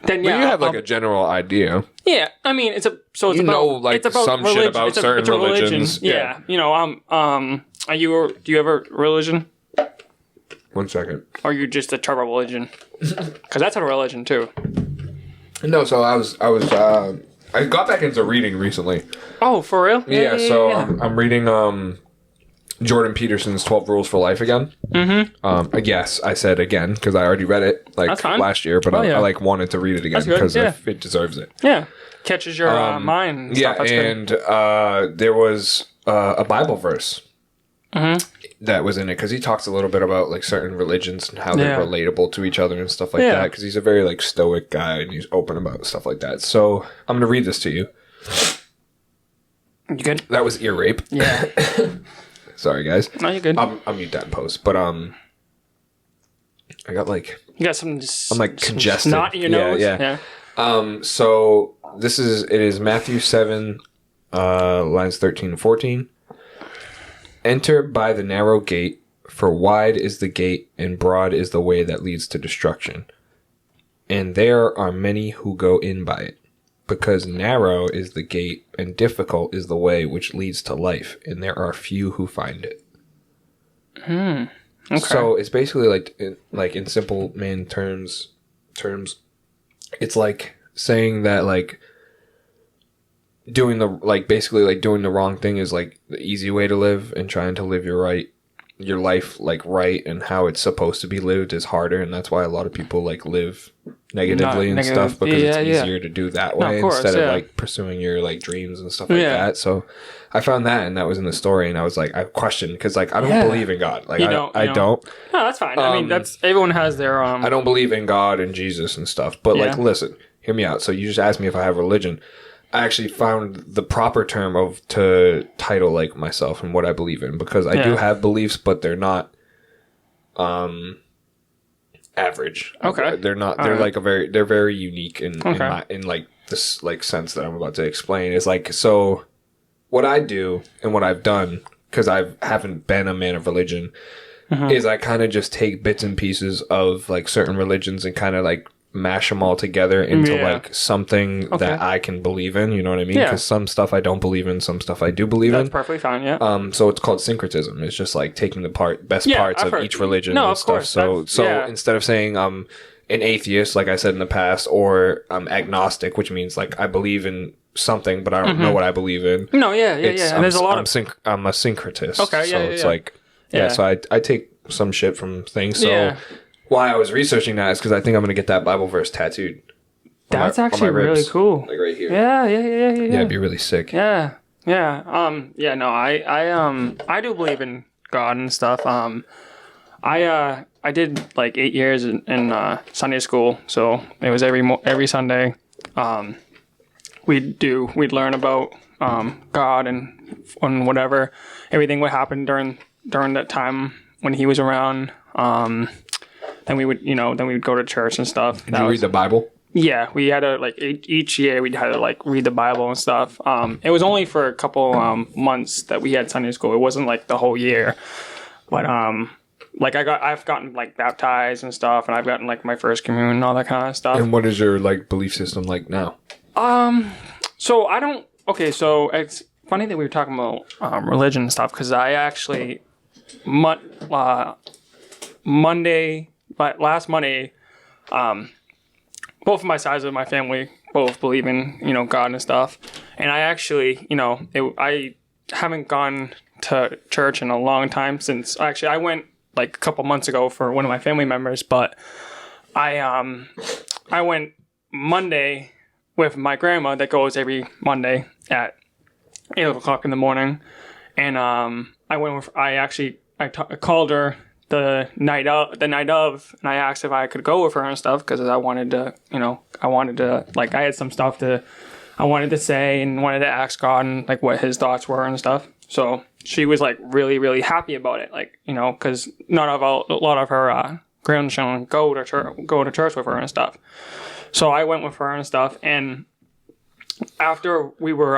Then yeah, but you have like a general idea. Yeah, I mean it's about some religion. Shit about certain religions. Yeah, you know, do you have a religion? 1 second. Or are you just a Trevor religion? Because that's a religion too. No, so I got back into reading recently. Oh, for real? Yeah. I'm reading Jordan Peterson's 12 Rules for Life again. Mm-hmm. Yes, I said again because I already read it like last year, but I like wanted to read it again because it deserves it. Yeah, catches your mind. And stuff. That's and there was a Bible verse that was in it because he talks a little bit about like certain religions and how they're relatable to each other and stuff like that. Because he's a very like stoic guy and he's open about stuff like that. So I'm gonna read this to you. You good? That was ear rape. Yeah. Sorry, guys. No, you're good. I'll mute that in post. But I got like you got some. I'm like congested. Snot in your nose. Yeah. So it is Matthew 7, lines 13 and 14. Enter by the narrow gate, for wide is the gate and broad is the way that leads to destruction, and there are many who go in by it. Because narrow is the gate and difficult is the way which leads to life, and there are few who find it. Okay. So it's basically like in simple man terms, it's like saying that like doing the wrong thing is like the easy way to live, and trying to live your life like right and how it's supposed to be lived is harder, and that's why a lot of people like live negatively and stuff because it's easier to do that way instead of like pursuing your like dreams and stuff like that. So I found that, and that was in the story, and I was like, I questioned because like I don't believe in God. Like I don't. No, that's fine. I mean, that's everyone has their. I don't believe in God and Jesus and stuff, but like, listen, hear me out. So you just asked me if I have religion. I actually found the proper term to title like myself and what I believe in, because I do have beliefs, but they're not average. Okay. They're not they're very unique in like this like sense that I'm about to explain. Is like, so what I do and what I've done, because I haven't been a man of religion, is I kind of just take bits and pieces of like certain religions and kind of like mash them all together into like something that I can believe in, you know what I mean? Because some stuff I don't believe in, some stuff I do believe in. That's perfectly fine, yeah. So it's called syncretism. It's just like taking the best parts of each religion and stuff. Course. So instead of saying I'm an atheist, like I said in the past, or I'm agnostic, which means like I believe in something, but I don't know what I believe in. No, yeah. And there's a lot of... I'm a syncretist. Okay, so it's like... So I take some shit from things, so... Why I was researching that is because I think I'm going to get that Bible verse tattooed. That's actually really cool. Like right here. Yeah. Yeah, it'd be really sick. Yeah. No, I do believe in God and stuff. I did like 8 years in Sunday school, so it was every Sunday. We'd learn about God and whatever, everything would happen during that time when he was around. Then we would go to church and stuff. Did you read the Bible? Yeah, we had to like each year we'd had to like read the Bible and stuff. It was only for a couple months that we had Sunday school. It wasn't like the whole year, but like I've gotten like baptized and stuff, and I've gotten like my first communion and all that kind of stuff. And what is your like belief system like now? So I don't. Okay, so it's funny that we were talking about religion and stuff because I actually last Monday, both of my sides of my family both believe in God and stuff, and I actually I haven't gone to church in a long time since actually I went like a couple months ago for one of my family members, but I went Monday with my grandma that goes every Monday at 8:00 in the morning, and I called her the night of, and I asked if I could go with her and stuff because I wanted to like I had some stuff I wanted to say and wanted to ask God and like what His thoughts were and stuff. So she was like really really happy about it, like because a lot of her grandchildren go to church with her and stuff. So I went with her and stuff, and after we were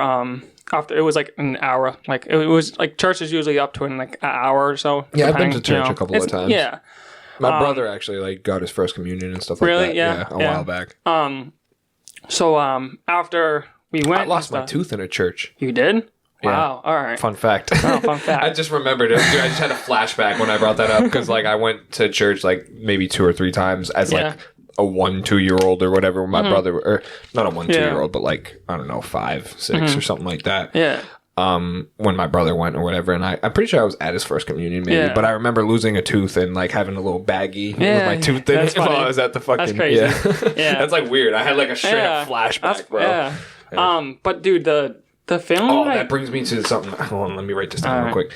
after it was like an hour, like it was like church is usually up to in like an hour or so. Yeah, I've been to church a couple of times. Yeah, my brother actually like got his first communion and stuff like really? that. Yeah, a while back. So after we went, I lost my tooth in a church. You did? Yeah. Wow. All right. Fun fact. Oh, fun fact. I just remembered it. Dude, I just had a flashback when I brought that up because like I went to church like maybe 2 or 3 times as like a 1-2-year-old or whatever with my brother, or not a 1-2-year-old, but like I don't know 5-6 or something like that. Yeah. When my brother went or whatever, and I'm pretty sure I was at his first communion maybe, but I remember losing a tooth and like having a little baggie with my tooth in it while I was at the fucking. That's crazy. Yeah. That's like weird. I had like a straight up flashback, bro. Yeah. But dude, the film. Oh, that brings me to something. Hold on, let me write this down real quick.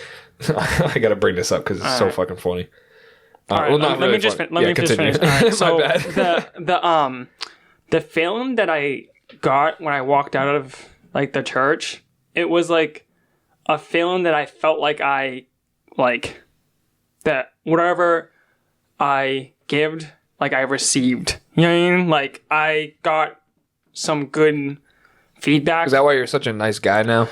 I gotta bring this up because it's so fucking funny. All right, let me just finish. All right, so the feeling that I got when I walked out of like the church, it was like a feeling that I felt like that whatever I gave, like I received. You know what I mean? Like I got some good feedback. Is that why you're such a nice guy now?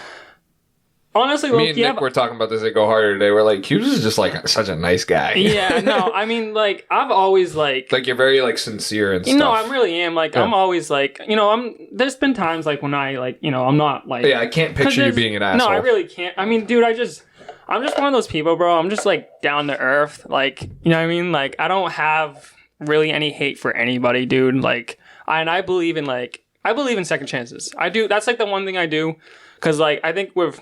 Honestly, me and Nick were talking about this at Go Harder today. We're like, Cubes is just like such a nice guy. Yeah, no, I mean, like I've always like you're very like sincere and stuff. No, I really am. Like I'm always like there's been times like when I like I'm not like I can't picture you being an asshole. No, I really can't. I mean, dude, I'm just one of those people, bro. I'm just like down to earth. Like you know what I mean? Like I don't have really any hate for anybody, dude. Like I believe in second chances. I do. That's like the one thing I do, because like I think with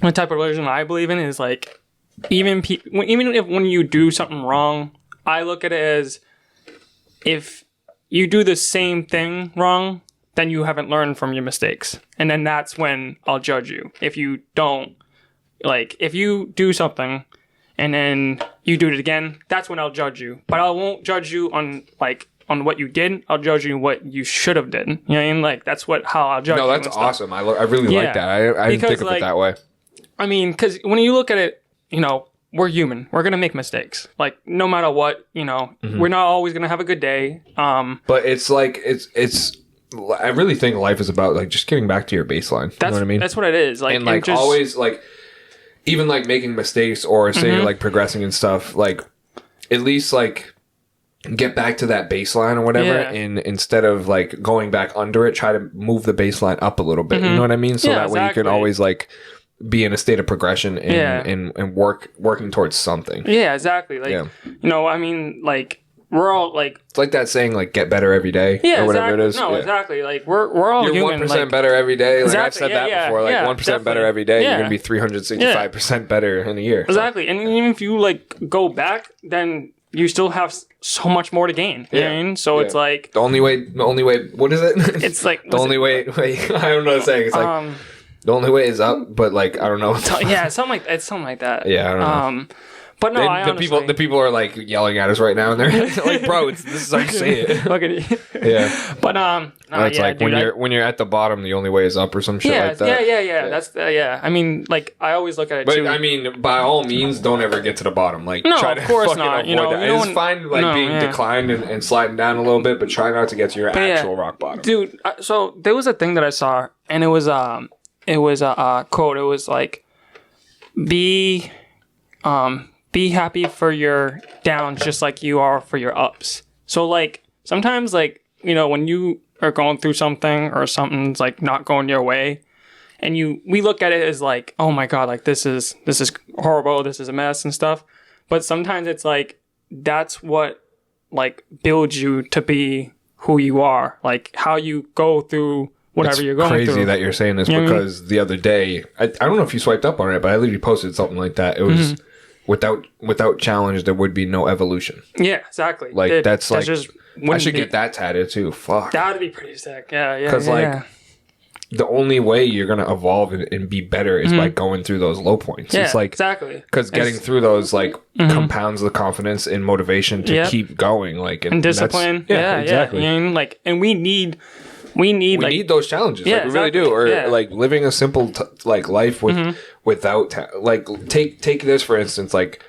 the type of religion I believe in is like even when you do something wrong, I look at it as if you do the same thing wrong, then you haven't learned from your mistakes, and then that's when I'll judge you. If you don't, like if you do something and then you do it again, that's when I'll judge you. But I won't judge you on what you did. I'll judge you what you should have did. You know what I mean? Like that's how I'll judge you. No, that's awesome. I really like that. I didn't think of it that way. I mean, because when you look at it, we're human. We're gonna make mistakes. Like no matter what, we're not always gonna have a good day. But it's like it's. I really think life is about like just getting back to your baseline. You know what I mean? That's what it is. Like and like just, always like even like making mistakes or say you're like progressing and stuff. Like at least like get back to that baseline or whatever, and instead of like going back under it, try to move the baseline up a little bit. You know what I mean? So that way you can always like be in a state of progression and working towards something. Yeah, exactly. Like I mean, like we're all like it's like that saying like get better every day or whatever it is. No, exactly. Like we're all you're human. 1% better every day. Like I've said that before. Like 1% better every day, you're gonna be 365% better in a year. Exactly. So. And even if you like go back, then you still have so much more to gain. You know what I mean? So it's like the only way. What is it? It's like the only way. Wait, I don't know what I'm saying. It's like the only way is up, but like I don't know. Yeah, something like that. Yeah, I don't know. But no, the people are like yelling at us right now, and they're like, "Bro, this is how you say it." Look at you. Yeah. But it's like dude, when you're at the bottom, the only way is up, or some shit like that. Yeah. That's I mean, like I always look at it. But too. I mean, by all means, don't ever get to the bottom. Like, no, try to of course fucking not. avoid that. It's fine, like being declined and sliding down a little bit, but try not to get to your actual rock bottom, dude. So there was a thing that I saw, and it was a quote. It was like, be happy for your downs just like you are for your ups. So like sometimes like, you know, when you are going through something or something's like not going your way, and we look at it as like, oh my God, like this is horrible, this is a mess and stuff. But sometimes it's like that's what like builds you to be who you are, like how you go through whatever you're going through. It's crazy that you're saying this because the other day, I don't know if you swiped up on it, but I literally posted something like that. It was without challenge, there would be no evolution. Yeah, exactly. Like that's like just I should get that tatted too. Fuck. That would be pretty sick. Yeah. Because the only way you're gonna evolve and be better is by going through those low points. Yeah, it's like exactly. Because getting through those like compounds the confidence and motivation to keep going. Like and discipline. Exactly. And like, and we need like, those challenges. Yeah, like we really do. Or like living a simple like life with without like take this for instance. Like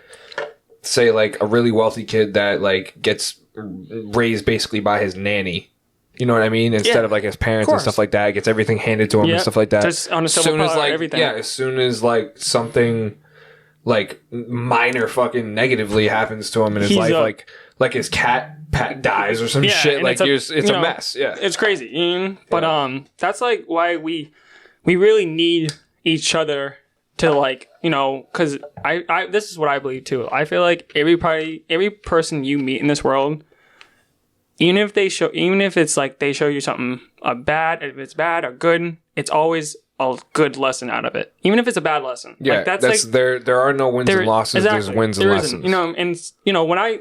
say like a really wealthy kid that like gets raised basically by his nanny. You know what I mean? Instead of like his parents and stuff like that, gets everything handed to him and stuff like that. Just on a silver platter, like everything. Yeah, as soon as like something like minor fucking negatively happens to him in his life, like his cat dies or some shit, like it's a mess. Yeah, it's crazy. But that's like why we really need each other to like, you know, because I this is what I believe too. I feel like every person you meet in this world, even if it's like they show you something bad, if it's bad or good, it's always a good lesson out of it. Even if it's a bad lesson. Yeah, like, that's like, there are no wins and losses. Exactly, there's wins and lessons. You know, and you know when I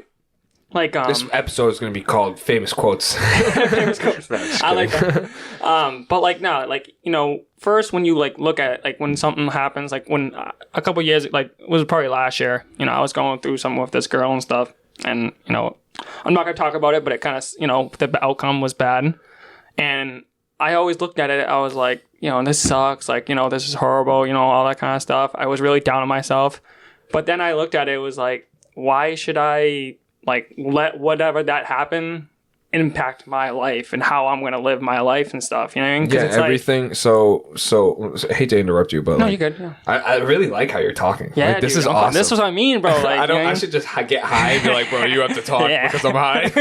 like this episode is going to be called Famous Quotes. Famous Quotes. I like that. But like no, like you know, first when you like look at it, like when something happens, like when a couple years, like it was probably last year. You know, I was going through something with this girl and stuff, and you know. I'm not going to talk about it, but it kind of, you know, the outcome was bad. And I always looked at it, I was like, you know, this sucks. Like, you know, this is horrible, you know, all that kind of stuff. I was really down on myself. But then I looked at it, it was like, why should I, like, let whatever that happen impact my life and how I'm going to live my life and stuff, you know what I mean? Yeah, it's everything. Like, so I hate to interrupt you, but no, like, you're good. Yeah. I really like how you're talking. Yeah, like, this dude, is awesome. This is what I mean, bro. Like, I should just get high and be like, bro, you have to talk because I'm high.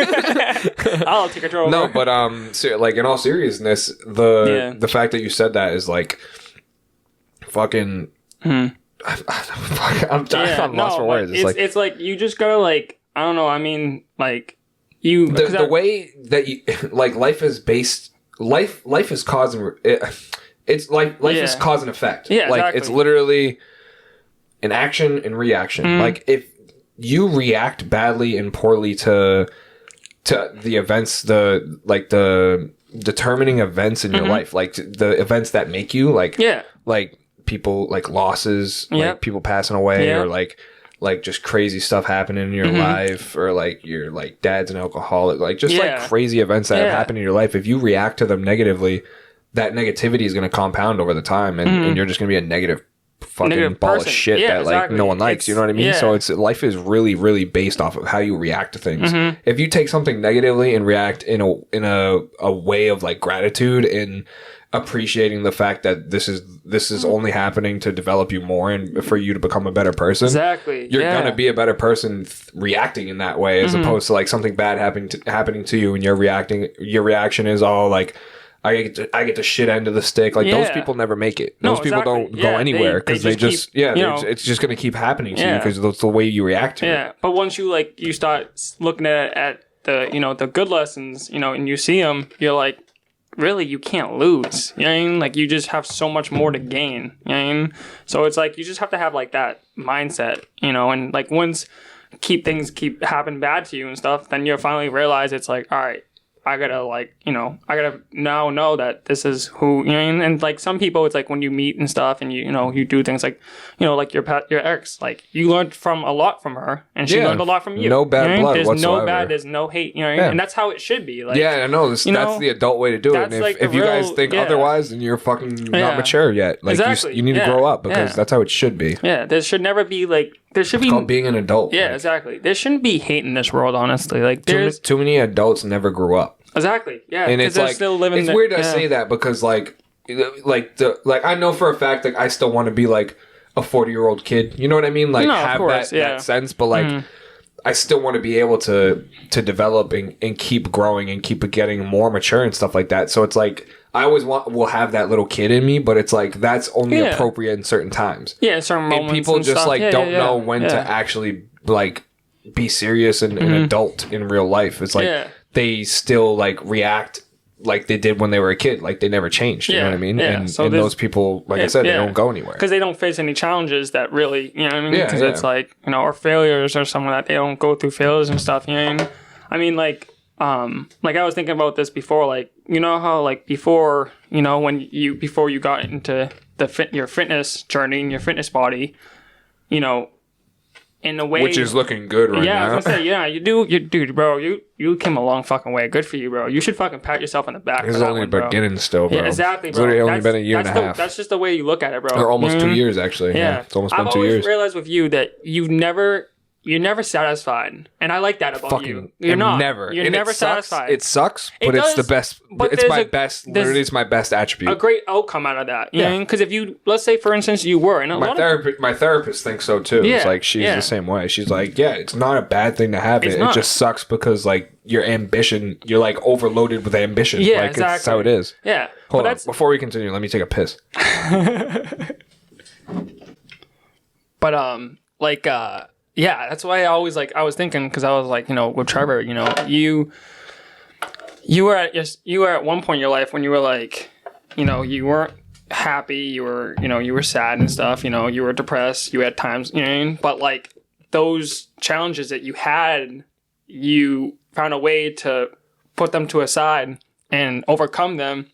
I'll take control. No, but so, like in all seriousness, the fact that you said that is like fucking. I'm lost for words. It's like you just gotta like I don't know. I mean, like. The way that you like life is based life is cause and it's like life is cause and effect. Yeah, like exactly. It's literally an action and reaction. Like if you react badly and poorly to the events, the determining events in your life, like the events that make you like people like losses, like people passing away or like just crazy stuff happening in your life or like your like dad's an alcoholic, like just like crazy events that have happened in your life. If you react to them negatively, that negativity is going to compound over the time and you're just going to be a negative fucking ball of shit that like no one likes. You know what I mean? So it's life is really, really based off of how you react to things. If you take something negatively and react in a way of like gratitude and appreciating the fact that this is only happening to develop you more and for you to become a better person. Exactly. You're gonna be a better person reacting in that way as opposed to like something bad happening to you and your reaction is all like I get the shit end of the stick. Like those people never make it. Those people don't go anywhere because they just it's just gonna keep happening to you because that's the way you react to it. Yeah, but once you start looking at the the good lessons, and you see them, you're like, really, you can't lose. You know what I mean? Like, you just have so much more to gain. You know what I mean? So it's like, you just have to have, like, that mindset, and, like, once things keep happening bad to you and stuff, then you'll finally realize it's like, all right, I gotta, like, I gotta now know that this is who, you know what I mean? And, like, some people, it's like when you meet and stuff and you do things like, like your ex, like, you learned a lot from her and she learned a lot from you. No bad blood whatsoever. There's no hate, you know what I mean? And that's how it should be. Like, I know. That's the adult way to do it. And if you guys think otherwise, then you're fucking not mature yet. Like, you need to grow up because that's how it should be. Yeah, there should never be, like, it's called being an adult. Yeah, exactly. There shouldn't be hate in this world, honestly. Like, too many adults never grew up. Exactly. Yeah, and it's like still living. It's weird to say that because like I know for a fact like I still want to be like a 40-year-old kid. You know what I mean? Like, No, have that sense, but like, I still want to be able to develop and keep growing and keep getting more mature and stuff like that. So it's like, I always will have that little kid in me, but it's like, that's only appropriate in certain times. Yeah, certain moments. And people just stuff. like don't know when to actually like be serious and an adult in real life. It's like they still like react like they did when they were a kid, like they never changed. You know what I mean? Yeah. And, So and those people, like I said, they don't go anywhere because they don't face any challenges that really, you know what I mean? Yeah, Because it's like, you know, or failures or something that they don't go through failures and stuff. You know what I mean? I mean, like I was thinking about this before, like, you know how like before, you know, before you got into your fitness journey and your fitness body, you know, in a way, which is looking good right now. Yeah, I was gonna say, yeah, dude, bro, you came a long fucking way. Good for you, bro. You should fucking pat yourself on the back. It's only beginning still, bro. Yeah, exactly, bro. It's literally only been a year and a half. That's just the way you look at it, bro. Or almost 2 years, actually. Yeah, it's almost been 2 years. I've always realized with you that you're never satisfied, and I like that about you. You're never satisfied. It sucks, but it's the best. It's my best. Literally, it's my best attribute. A great outcome out of that. You know? Because if you, let's say, for instance, you were, and my therapist thinks so too. It's like she's the same way. She's like, yeah, it's not a bad thing to have it. It just sucks because like your ambition, you're like overloaded with ambition. Yeah, like, exactly. That's how it is. Yeah. Hold on. Before we continue, let me take a piss. But yeah, that's why I was thinking, because I was like, you know, with Trevor, you know, you were at one point in your life when you were like, you know, you weren't happy, you were sad and stuff, you know, you were depressed, you had times, you know what I mean? But like those challenges that you had, you found a way to put them to a side and overcome them,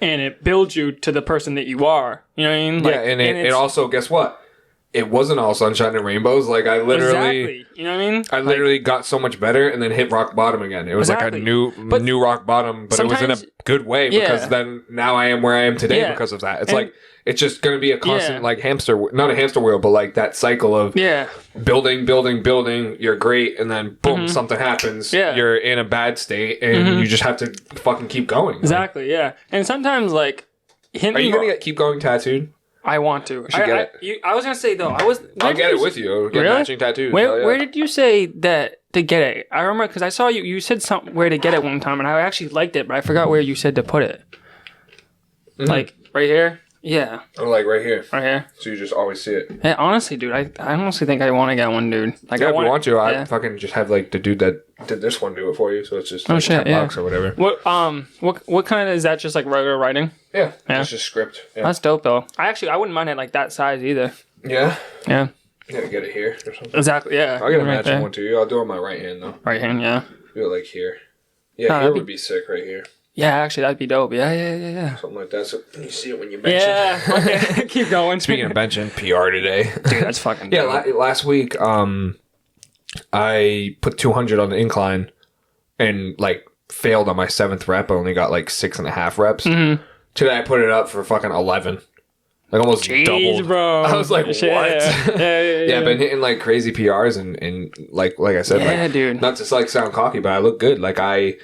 and it builds you to the person that you are. You know what I mean? Like, and it also, guess what? It wasn't all sunshine and rainbows. Like I literally, you know what I mean? I literally got so much better and then hit rock bottom again. It was like a new rock bottom, but it was in a good way because then now I am where I am today because of that. It's like, it's just going to be a constant like not a hamster wheel, but like that cycle of building. You're great. And then boom, something happens. Yeah. You're in a bad state and you just have to fucking keep going. Exactly. Yeah. And sometimes like, are you going to keep going tattooed? I want to. I get it. I was gonna say though, I'll get it with you. Get matching tattoos. Where did you say that to get it? I remember because I saw you. You said something where to get it one time, and I actually liked it, but I forgot where you said to put it. Mm-hmm. Like right here. Yeah. Or like right here. Right here. So you just always see it. Yeah, honestly, dude, I honestly think I want to get one, dude. Like, if you want to, I fucking just have like the dude that did this one do it for you. So it's just like $10 or whatever. What kind of is that? Just like regular writing? Yeah. It's just script. Yeah. That's dope though. I wouldn't mind it like that size either. Yeah. Yeah. You gotta get it here or something. Exactly. Yeah. I'll get a matching one to you. I'll do it on my right hand though. Right hand. Yeah. Do it like here. Yeah. Here would be sick right here. Yeah, actually, that'd be dope. Yeah. Something like that. So you see it when you bench it. Yeah. Okay. Keep going. Speaking of benching, PR today. Dude, that's fucking dope. Last week, I put 200 on the incline and like failed on my 7th rep. I only got like 6.5 reps. Mm-hmm. Today, I put it up for fucking 11. Like almost doubled. Bro. I was like, what? Yeah, I've been hitting like crazy PRs and like I said, dude. Not to like sound cocky, but I look good. Like I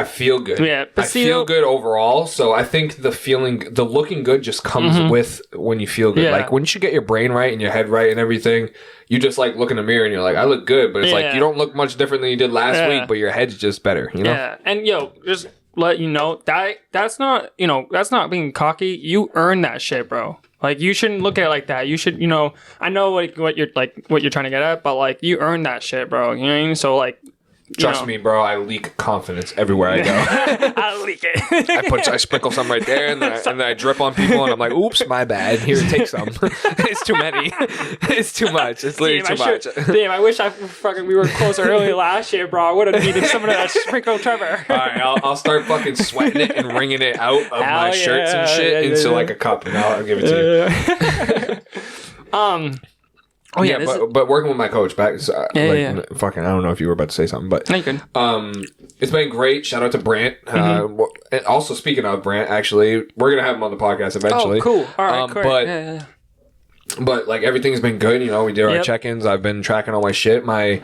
feel good. Yeah, but I feel good overall. So I think the looking good just comes with when you feel good. Yeah. Like once you get your brain right and your head right and everything, you just like look in the mirror and you're like, I look good. But it's like you don't look much different than you did last week, but your head's just better. You know? Yeah, and just let you know that's not being cocky. You earn that shit, bro. Like you shouldn't look at it like that. You should, I know what you're trying to get at, but like you earn that shit, bro. You know what I mean? So like. Trust me, bro. I leak confidence everywhere I go. I leak it. I sprinkle some right there, and then I drip on people, and I'm like, "Oops, my bad. Here, take some." It's too many. It's too much. It's literally too much. Damn, I wish we were closer early last year, bro. I would have needed some of that sprinkle, Trevor. All right, I'll start fucking sweating it and wringing it out of my shirts and shit into like a cup, and I'll give it to you. Oh yeah, but working with my coach back, fucking, I don't know if you were about to say something, but no, you can. It's been great. Shout out to Brant. And also, speaking of Brant, actually, we're gonna have him on the podcast eventually. Oh, cool. All right, great. But like everything's been good. We did our check-ins. I've been tracking all my shit. My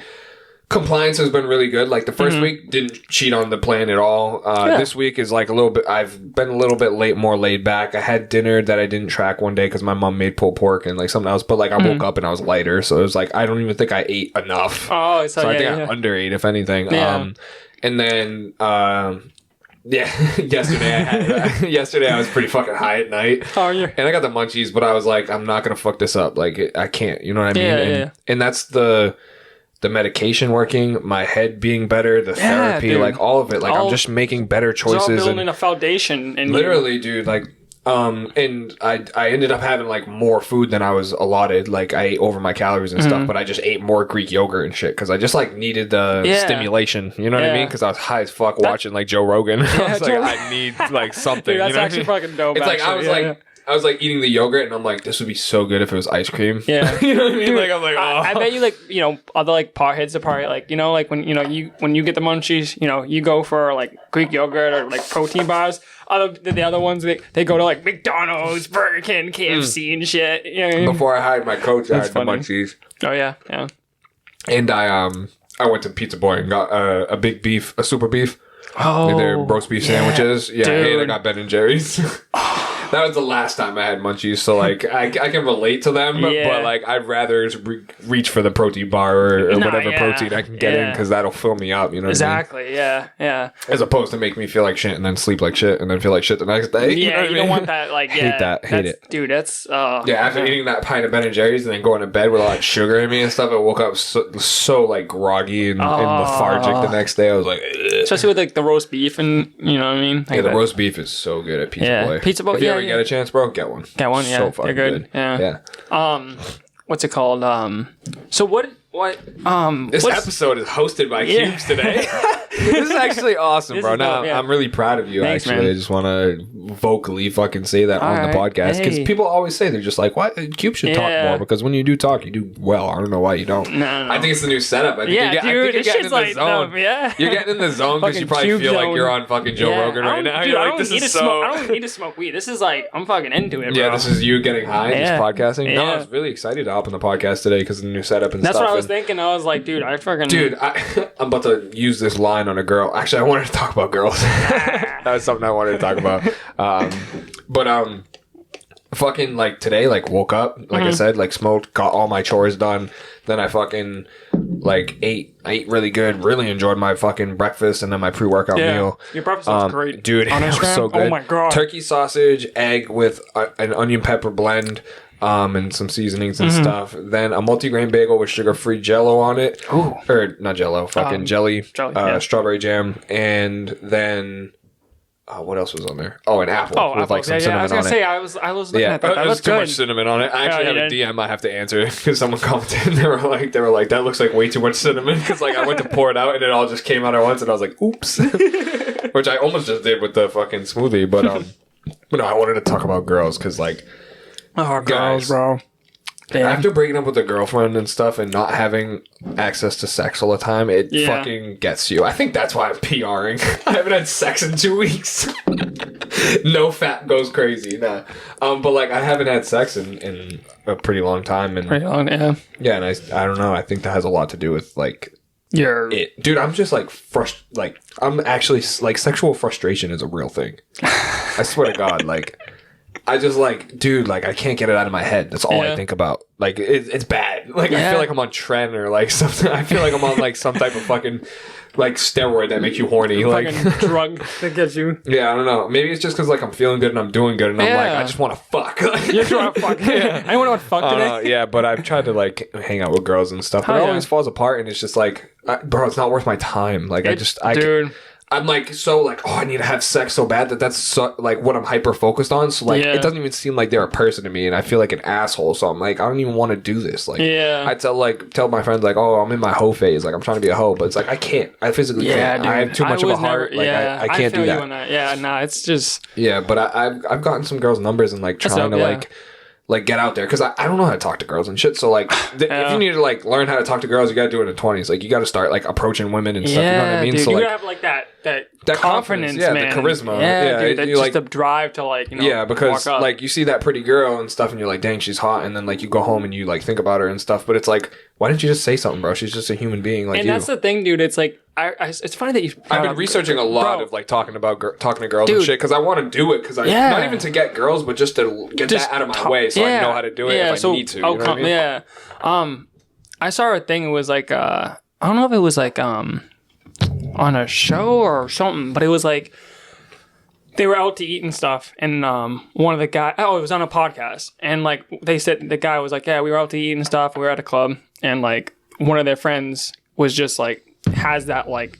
compliance has been really good. Like the first week didn't cheat on the plan at all. This week is like a little bit. I've been a little bit more laid back. I had dinner that I didn't track one day because my mom made pulled pork and like something else. But like I woke up and I was lighter, so it was like I don't even think I ate enough. Oh, so I think I underate if anything. Yeah. And then yesterday I was pretty fucking high at night. Oh, yeah. And I got the munchies, but I was like, I'm not gonna fuck this up. Like I can't. You know what I mean? Yeah, and that's the medication working, my head being better, the therapy, dude. like all of it. Like I'm just making better choices. It's all building a foundation. And literally, dude, like, and I ended up having like more food than I was allotted. Like I ate over my calories and stuff, but I just ate more Greek yogurt and shit because I just like needed the stimulation. You know what I mean? Because I was high as fuck watching like Joe Rogan. I was like, I need like something. Dude, that's you know actually fucking dope. It's like I was like eating the yogurt and I'm like, this would be so good if it was ice cream. Yeah. You know what I mean? Dude, like I'm like, oh. I bet you like, other like potheads to party, like, like when, when you get the munchies, you go for like Greek yogurt or like protein bars. The other ones, they go to like McDonald's, Burger King, KFC and shit. You know what I mean? Before I hired my coach, I had the munchies. Oh yeah. Yeah. And I went to Pizza Boy and got a super beef. Oh, their roast beef sandwiches. Yeah, dude. and I got Ben and Jerry's. That was the last time I had munchies, so like I can relate to them, but like I'd rather reach for the protein bar or whatever protein I can get in because that'll fill me up. You know what I mean? Yeah. As opposed to make me feel like shit and then sleep like shit and then feel like shit the next day. Yeah, you don't want that. Like, hate it, dude. That's after eating that pint of Ben and Jerry's and then going to bed with a lot of sugar in me and stuff, I woke up so like groggy and lethargic the next day. I was like, ugh. Especially with like the roast beef and you know what I mean. Like the roast beef is so good at Pizza Boy. Pizza Boy. If you ever get a chance, bro, get one. Get one. Yeah, so fucking they're good. Yeah. What's it called? So what? This episode is hosted by Cubes today. This is actually awesome, bro. I'm really proud of you. Thanks, actually, man. I just want to vocally fucking say that on the podcast because people always say they're just like, "What? Cubes should talk more," because when you do talk, you do well. I don't know why you don't. No. I think it's the new setup. I think dude, I think you're getting in the zone. Yeah, you're getting in the zone because you probably feel like you're on fucking Joe Rogan right now. You're like, this is so. I don't need to smoke weed. This is like I'm fucking into it, bro. Yeah, this is you getting high and just podcasting. No, I was really excited to hop on the podcast today because of the new setup and stuff. That's what I was thinking. I was like, dude, I'm about to use this line on a girl. Actually, I wanted to talk about girls. That was something I wanted to talk about. Fucking like today, like woke up, like I said, like smoked, got all my chores done. Then I fucking like ate really good, really enjoyed my fucking breakfast and then my pre-workout meal. Your breakfast was great. Dude, it was so good. Oh my God. Turkey sausage, egg with an onion pepper blend. And some seasonings and stuff. Then a multigrain bagel with sugar-free Jello on it. Ooh. Or not Jello, fucking jelly. Strawberry jam, and then what else was on there? Oh, an apple with like some cinnamon on it. I was gonna say I was looking at that. That was too much cinnamon on it. I actually have a DM I have to answer because someone commented. And they were like, that looks like way too much cinnamon because like I went to pour it out and it all just came out at once and I was like, oops, which I almost just did with the fucking smoothie. But no, I wanted to talk about girls because like. Oh, girls, bro. Damn. After breaking up with a girlfriend and stuff and not having access to sex all the time, it fucking gets you. I think that's why I'm PRing. I haven't had sex in 2 weeks. No fat goes crazy. Nah. But like I haven't had sex in a pretty long time. And pretty long, yeah. Yeah, and I don't know. I think that has a lot to do with like dude, I'm just like I'm actually like sexual frustration is a real thing. I swear to God, like I just like, dude, like I can't get it out of my head. That's all I think about. Like it's bad. Like I feel like I'm on Tren or like something. I feel like I'm on like some type of fucking like steroid that makes you horny. Like drug that gets you. Yeah, I don't know. Maybe it's just because like I'm feeling good and I'm doing good and I'm like I just want to fuck. You just want to fuck. I want to fuck today. Yeah, but I've tried to like hang out with girls and stuff, but it always falls apart and it's just like, bro, it's not worth my time. Like dude. I'm like so like I need to have sex so bad that's so, like what I'm hyper focused on. So like it doesn't even seem like they're a person to me, and I feel like an asshole. So I'm like I don't even want to do this. Like I tell my friends like I'm in my hoe phase. Like I'm trying to be a hoe, but it's like I can't. I physically can't. Dude. I have too much of a heart. Like I can't do that. Yeah, no, it's just but I've gotten some girls' numbers and like trying to like get out there because I don't know how to talk to girls and shit. So like if you need to like learn how to talk to girls, you gotta do it in the 20s. Like you gotta start like approaching women and stuff. You know what I mean? Dude, so you like, gotta have like that. that confidence, confidence, yeah, man. the charisma. Yeah, dude, that's you, just like, the drive to like, because walk up. like you see that pretty girl and stuff, and you're like, dang, she's hot, and then like you go home and you like think about her and stuff, but it's like, why didn't you just say something, bro? She's just a human being like and you. that's the thing, dude. It's like it's funny that you. I've been researching a lot of like talking to girls and shit because I want to do it because not even to get girls, but just to get that out of my way so I know how to do it if I need to. You know what I mean? Yeah. I saw a thing. It was like I don't know if it was like on a show or something, but it was like they were out to eat and stuff, and one of the guys, it was on a podcast, and like they said, the guy was like, yeah, we were out to eat and stuff, we were at a club, and like one of their friends was just like has that like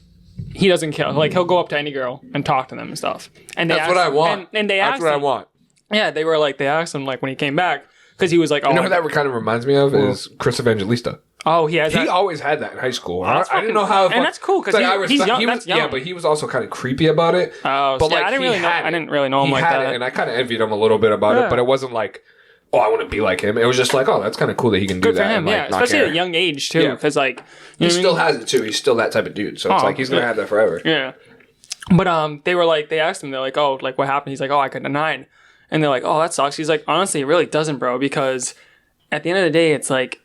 he doesn't care, like he'll go up to any girl and talk to them and stuff, and that's what I want, and they asked that's what I want. Yeah, they were like, they asked him like when he came back because he was like, oh, you know who that kind of reminds me of is Chris Evangelista. Oh, he always had that in high school. I didn't know how. And that's cool because he's young. That's young. Yeah, but he was also kind of creepy about it. Oh, but I didn't really know him like that. And I kind of envied him a little bit about it, but it wasn't like, oh, I want to be like him. It was just like, oh, that's kind of cool that he can do that. Good for him, and, especially at a young age too, because like he still has it too. He's still that type of dude, so it's like he's gonna have that forever. Yeah, but they were like, they asked him, they're like, oh, like what happened? He's like, oh, I got denied, and they're like, oh, that sucks. He's like, honestly, it really doesn't, bro, because at the end of the day, it's like,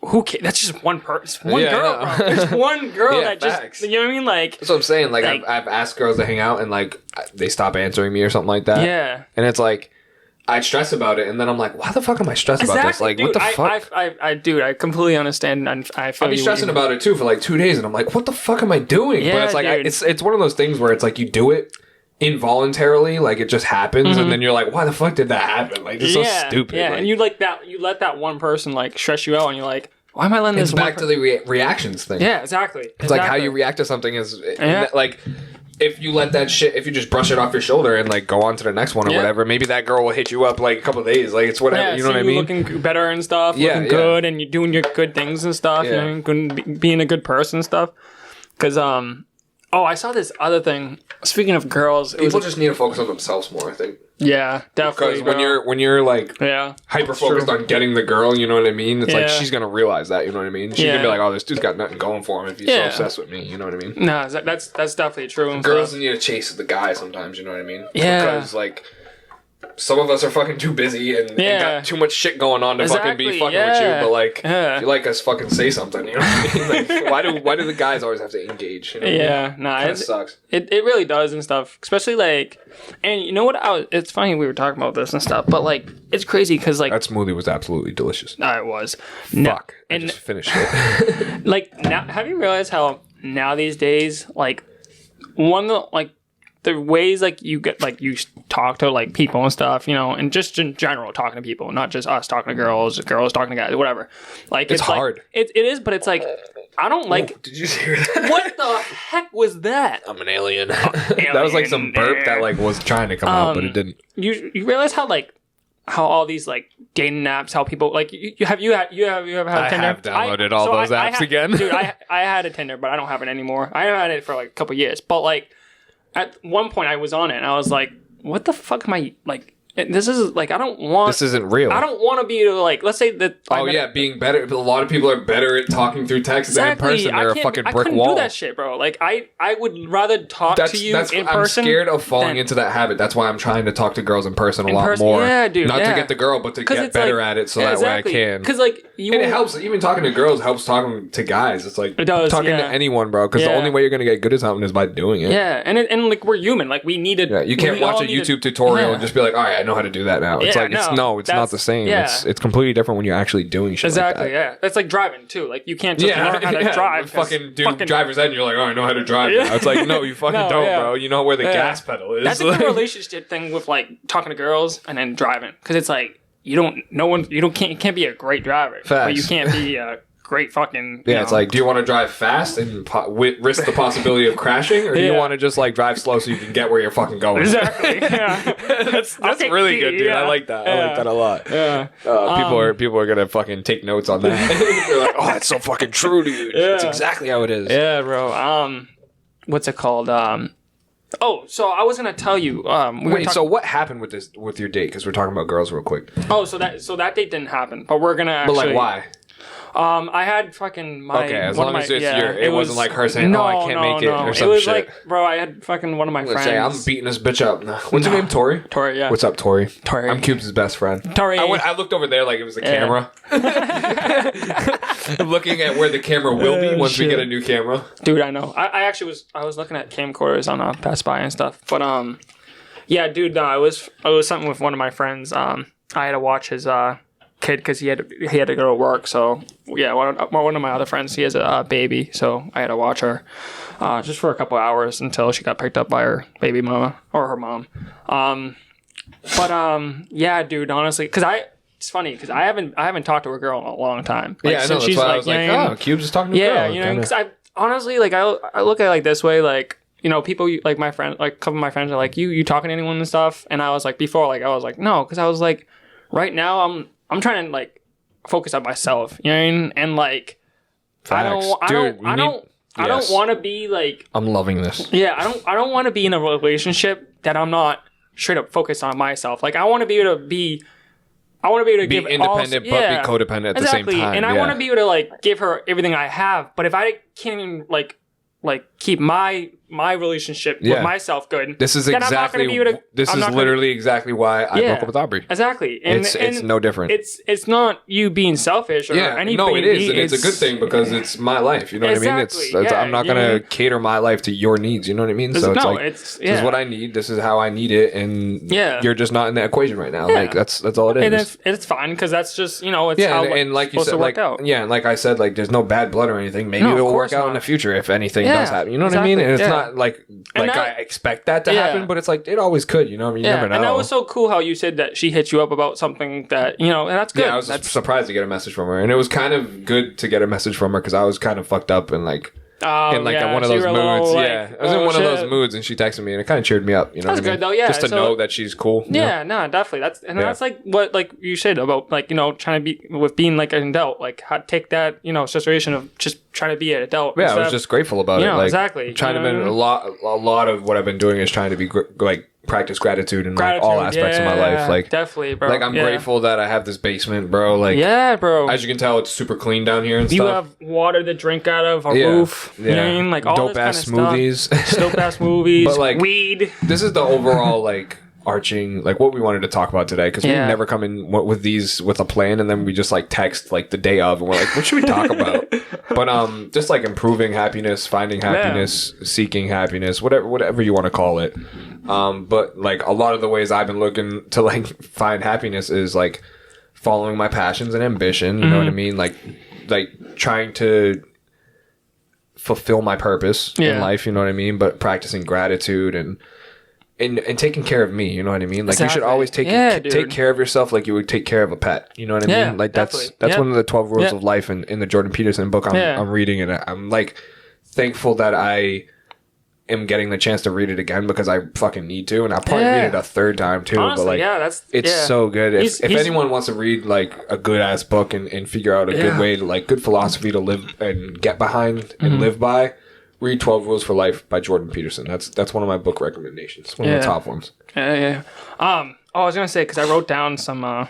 who cares? That's just one person, one girl, bro. There's one girl that facts. just, you know what I mean? Like, that's what I'm saying. Like I've asked girls to hang out, and like they stop answering me or something like that. Yeah, and it's like I stress about it, and then I'm like, why the fuck am I stressed about this? Like, dude, what the fuck? I completely understand, and I feel I'll be stressing about it too for like 2 days, and I'm like, what the fuck am I doing? Yeah, but it's like it's one of those things where it's like you do it involuntarily, like it just happens, and then you're like, why the fuck did that happen? Like, it's so stupid. Yeah, like, and you let that one person like stress you out, and you're like, why am I letting this? It's back to the reactions thing. Yeah, exactly. It's like how you react to something is like. If you let that shit, if you just brush it off your shoulder and like go on to the next one or whatever, maybe that girl will hit you up like a couple of days. Like it's whatever, you know what I mean? Looking better and stuff, looking good, and you're doing your good things and stuff. You know, being a good person and stuff. Because I saw this other thing. Speaking of girls, people just need to focus on themselves more, I think. Yeah, definitely. Because when you're like hyper focused on getting the girl, you know what I mean? It's like she's gonna realize that, you know what I mean? She's gonna be like, oh, this dude's got nothing going for him if he's so obsessed with me, you know what I mean? No, that's definitely true. Girls need to chase the guy sometimes, you know what I mean? Yeah. Because like some of us are fucking too busy and got too much shit going on to fucking be fucking with you. But like, if you like us, fucking say something. You know what I mean? Like, why do the guys always have to engage? You know it sucks. It really does and stuff. Especially like, and you know what? It's funny we were talking about this and stuff, but like, it's crazy because like that smoothie was absolutely delicious. It was. Fuck. I just finished it. Like now, have you realized how now these days, like the ways like you get like you talk to like people and stuff, you know, and just in general talking to people, not just us talking to girls talking to guys, whatever. Like it's hard. Like, it is, but it's like I don't like. Oh, did you hear that? What the heck was that? I'm an alien. That was like some burp that like was trying to come out, but it didn't. You realize how all these like dating apps, how people like you ever had Tinder? I have downloaded all those apps again. Dude, I had a Tinder, but I don't have it anymore. I haven't had it for like a couple years, but like. At one point, I was on it, and I was like, "What the fuck am I like? This is like I don't want. This isn't real. I don't want to be like. Let's say that. Being better. A lot of people are better at talking through text than in person. They're a fucking brick wall. I couldn't do that shit, bro. Like I would rather talk to you in person. I'm scared of falling into that habit. That's why I'm trying to talk to girls in person a lot more. Yeah, dude. Not to get the girl, but to get better at it, so that way I can. Because like and it helps. Even talking to girls helps talking to guys. It's like talking to anyone, bro. Because the only way you're gonna get good at something is by doing it. Yeah, and like we're human. Like we need to. Yeah, you can't watch a YouTube tutorial and just be like, all right, I know how to do that now. It's like it's not the same. It's completely different when you're actually doing shit. Exactly. Like that. Yeah, it's like driving too. Like you can't just learn how to drive. Fucking driver's ed, and you're like, oh, I know how to drive now. It's like, no, you fucking don't, bro. You know where the gas pedal is. That's a good relationship thing with like talking to girls and then driving, because it's like you can't be a great driver, but you can't be a great fucking. Yeah, it's like, do you want to drive fast and risk the possibility of crashing, or do you want to just like drive slow so you can get where you're fucking going? Exactly. Yeah. that's really good, dude. I like that. I like that a lot. Yeah. People are gonna fucking take notes on that. They're like, oh, that's so fucking true, dude. Yeah. That's exactly how it is. Yeah, bro. What's it called? So I was gonna tell you. So what happened with your date? Because we're talking about girls real quick. Oh, so that date didn't happen, but we're gonna actually. But like, why? I had fucking my Okay, as one long of as my, it's yeah, your, it wasn't like her saying, "Oh, I can't make it" or some It was shit. like, bro, I had fucking one of my Let's friends. say I'm beating this bitch up. What's her name? Tori. Tori, yeah. What's up, Tori? Tori. I'm Cubes' best friend. Tori. I looked over there like it was a camera. I'm looking at where the camera will be once we get a new camera. Dude, I know. I actually was looking at camcorders on Best Buy and stuff, but yeah, dude, no, it was something with one of my friends. I had to watch his kid because he had to go to work. So yeah, one of my other friends, he has a baby, so I had to watch her just for a couple hours until she got picked up by her baby mama or her mom. Yeah, dude, honestly, it's funny because I haven't talked to a girl in a long time. Like, Yeah, I know. That's why I was like, oh, Cubes is talking to a girl. Yeah, you know, because I honestly, like, I look at it like this way, like, you know, people like my friend, like a couple of my friends are like, you talking to anyone and stuff, and I was like, before, like, I was like, no, because I was like, right now I'm trying to like focus on myself, you know what I mean? And like, Facts. I don't want to be like, I'm loving this. yeah, I don't want to be in a relationship that I'm not straight up focused on myself. Like, I want to be able to be give independent, but be codependent at the same time. And I want to be able to like give her everything I have. But if I can't even like keep my relationship with myself good, this is then I'm not gonna exactly be able to, this is literally exactly why I broke up with Aubrey. Exactly. And it's no different. It's not you being selfish or anything. No, it is, and it's a good thing because it's my life. You know what I mean? It's I'm not gonna cater my life to your needs. You know what I mean? So this is what I need. This is how I need it, and you're just not in that equation right now. Like that's all it is. And it's fine because that's just it's how and like you said, like and like I said, like there's no bad blood or anything. Maybe it will work out in the future if anything does happen. You know what I mean? And it's not like I expect that to happen, but it's like it always could. You know what I mean? You never know. And that was so cool how you said that she hit you up about something that and that's good. Yeah, I was surprised to get a message from her, and it was kind of good to get a message from her because I was kind of fucked up and like. In like one of those moods, I was in one of those moods, and she texted me, and it kind of cheered me up. You know, that's good though, yeah. Just to know that she's cool. Yeah, no, definitely. That's like what like you said about like trying to be with being like an adult, like how take that situation of just trying to be an adult. Yeah, I was just grateful about it. Like, exactly. Trying to be a lot of what I've been doing is trying to be like practice gratitude in like all aspects of my life. Like definitely, bro. Like I'm grateful that I have this basement, bro. Like bro. As you can tell, it's super clean down here and stuff. You have water to drink out of, a roof. Yeah. You know what I mean? Like all dope ass smoothies. Dope ass movies. But like weed. This is the overall like arching like what we wanted to talk about today because we never come in with these with a plan and then we just like text like the day of and we're like, what should we talk about? But just like improving happiness, finding happiness, seeking happiness, whatever you want to call it. But like a lot of the ways I've been looking to like find happiness is like following my passions and ambition. You know what I mean? Like trying to fulfill my purpose in life. You know what I mean? But practicing gratitude and taking care of me, you know what I mean? Like you should always take care of yourself like you would take care of a pet. You know what I mean? Like that's one of the 12 rules of life in the Jordan Peterson book I'm reading, and I'm like thankful that I am getting the chance to read it again because I fucking need to, and I'll probably read it a third time too. Honestly, but like it's so good. If anyone wants to read like a good ass book and figure out a good way to like good philosophy to live and get behind and live by, read 12 Rules for Life by Jordan Peterson. That's one of my book recommendations. One of the top ones. I was gonna say because I wrote down some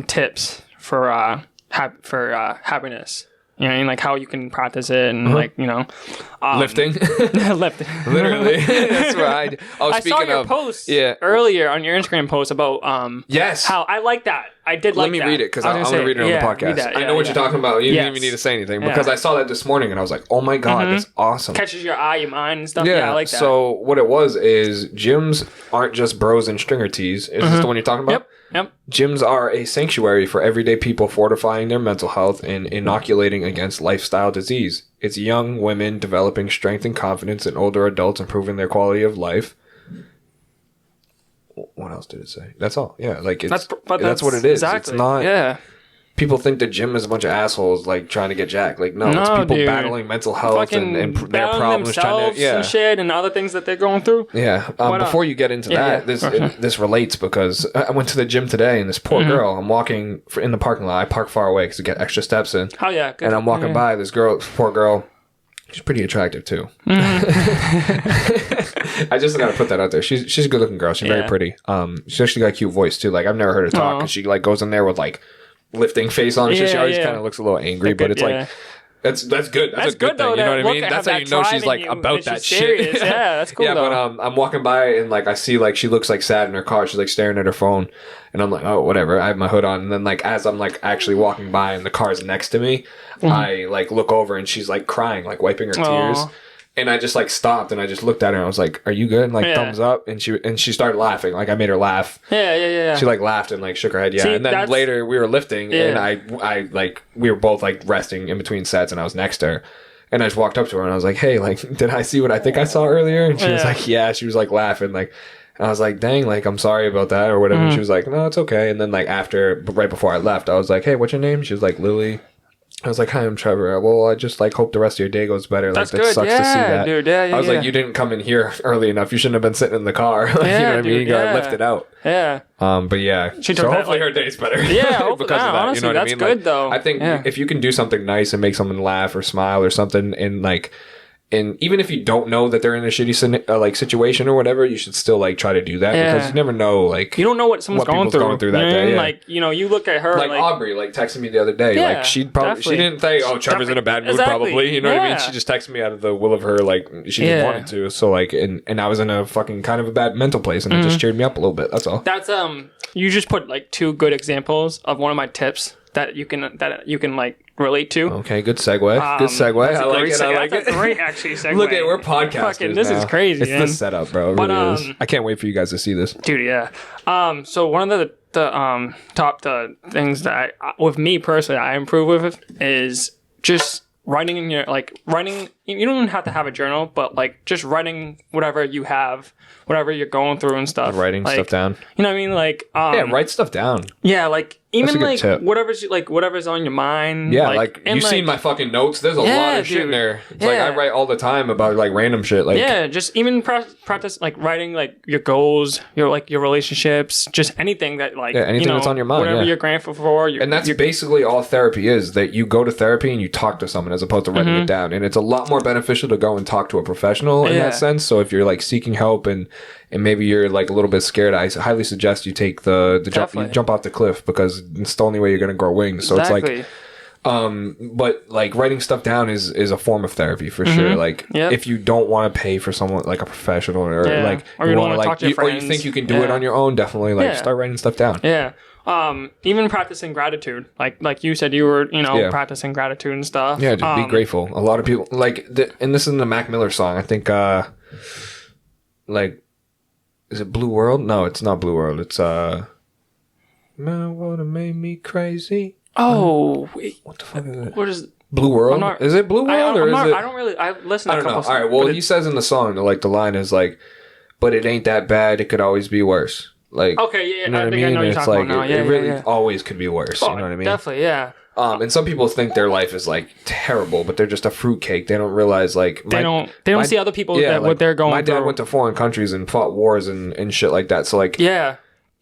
tips for happiness. You know what I mean? Like how you can practice it and like, lifting. Lifting. Literally. That's what I do. Oh, I saw your post earlier on your Instagram post about how I like that. I did like that. Let me read it because I'm going to read it on the podcast. I know what you're talking about. You didn't even need to say anything because I saw that this morning and I was like, oh my God, that's awesome. Catches your eye, your mind and stuff. Yeah, I like that. So what it was is gyms aren't just bros and stringer tees. Is this the one you're talking about? Yep. Gyms are a sanctuary for everyday people fortifying their mental health and inoculating against lifestyle disease. It's young women developing strength and confidence and older adults improving their quality of life. What else did it say? That's all. Yeah, like that's what it is. Exactly. It's not. People think the gym is a bunch of assles like trying to get jacked. Like no, it's people battling mental health and their problems, trying to and shit and other things that they're going through. Yeah. Before you get into that, this relates because I went to the gym today and this poor girl. I'm walking in the parking lot. I park far away because to get extra steps in. Oh yeah. Good. And I'm walking by this poor girl. She's pretty attractive too. I just gotta put that out there. She's a good looking girl. She's very pretty. She's actually got a cute voice too. Like I've never heard her talk because she like goes in there with like lifting face on. She always kind of looks a little angry, but it's like. That's good. That's a good thing. You know what I mean? That's how you know she's like about that shit. Yeah, that's cool. Yeah, but I'm walking by and like I see like she looks like sad in her car. She's like staring at her phone, and I'm like, oh, whatever. I have my hood on, and then like as I'm like actually walking by and the car's next to me, I like look over and she's like crying, like wiping her tears. And I just like stopped and I just looked at her and I was like, "Are you good?" And like thumbs up. And she started laughing. Like I made her laugh. Yeah. She like laughed and like shook her head. Yeah. See, and then later we were lifting and I like we were both like resting in between sets and I was next to her. And I just walked up to her and I was like, "Hey, like, did I see what I think I saw earlier?" And she was like, "Yeah." She was like laughing like. And I was like, "Dang, like I'm sorry about that or whatever." And she was like, "No, it's okay." And then like right before I left, I was like, "Hey, what's your name?" She was like, "Lily." I was like, "Hi, I'm Trevor. Well, I just like hope the rest of your day goes better." That's like that good. Sucks to see that, dude. Yeah. I was like, "You didn't come in here early enough. You shouldn't have been sitting in the car." Like, you know what I mean? You gotta lift it out. Yeah. But yeah, so hopefully her day's better. Yeah, because of that. Honestly, you know what that's I mean? good though. I think if you can do something nice and make someone laugh or smile or something, and like. And even if you don't know that they're in a shitty like situation or whatever, you should still like try to do that because you never know like you don't know what someone's going through that day. Yeah. Like you look at her like Aubrey like texted me the other day. Like she didn't say, "Oh, Trevor's in a bad mood." Probably, you know what I mean. She just texted me out of the will of her like she just wanted to. So like and I was in a fucking kind of a bad mental place and it just cheered me up a little bit. That's all. That's you just put like two good examples of one of my tips that you can like relate to. Okay, good segue. Good segue. I like it. I like it. That's a great actually segue. Look at we're podcasters. This is crazy. It's the setup, bro. It really is. I can't wait for you guys to see this, dude. Yeah. So one of the top things that with me personally I improve with is just writing in your writing. You don't even have to have a journal, but like just writing whatever you have, whatever you're going through and stuff. Writing stuff down. You know what I mean? Like write stuff down. Yeah, like even like whatever's on your mind. Yeah, like you've seen my fucking notes. There's a lot of shit in there. It's like I write all the time about like random shit. Like just even practice like writing like your goals, your relationships, just anything that like anything that's on your mind. Whatever you're grateful for. And that's basically all therapy is. That you go to therapy and you talk to someone as opposed to writing it down. And it's a lot more beneficial to go and talk to a professional in that sense. So if you're like seeking help and maybe you're like a little bit scared, I highly suggest you take the jump off the cliff because it's the only way you're going to grow wings. So it's like, but like writing stuff down is a form of therapy for sure. Like if you don't want to pay for someone like a professional or like or you want to talk to your friends, or you think you can do it on your own, definitely like start writing stuff down. Yeah. Even practicing gratitude, like you said, you were practicing gratitude and stuff. Yeah, just be grateful. A lot of people like, and this is in the Mac Miller song. I think, like, is it Blue World? No, it's not Blue World. It's Man, what made me crazy. Oh, wait. What the fuck is it? What is Blue World? Is it Blue World or is it? I don't really. I listen to a couple songs. All right. Well, he says in the song, like the line is like, "But it ain't that bad. It could always be worse." Like, okay, yeah, you know what I mean? I know it's like it really always could be worse. You know what I mean? Definitely, yeah. And some people think their life is like terrible, but they're just a fruitcake. They don't realize like they don't see other people that what they're going through. My dad went to foreign countries and fought wars and shit like that. So like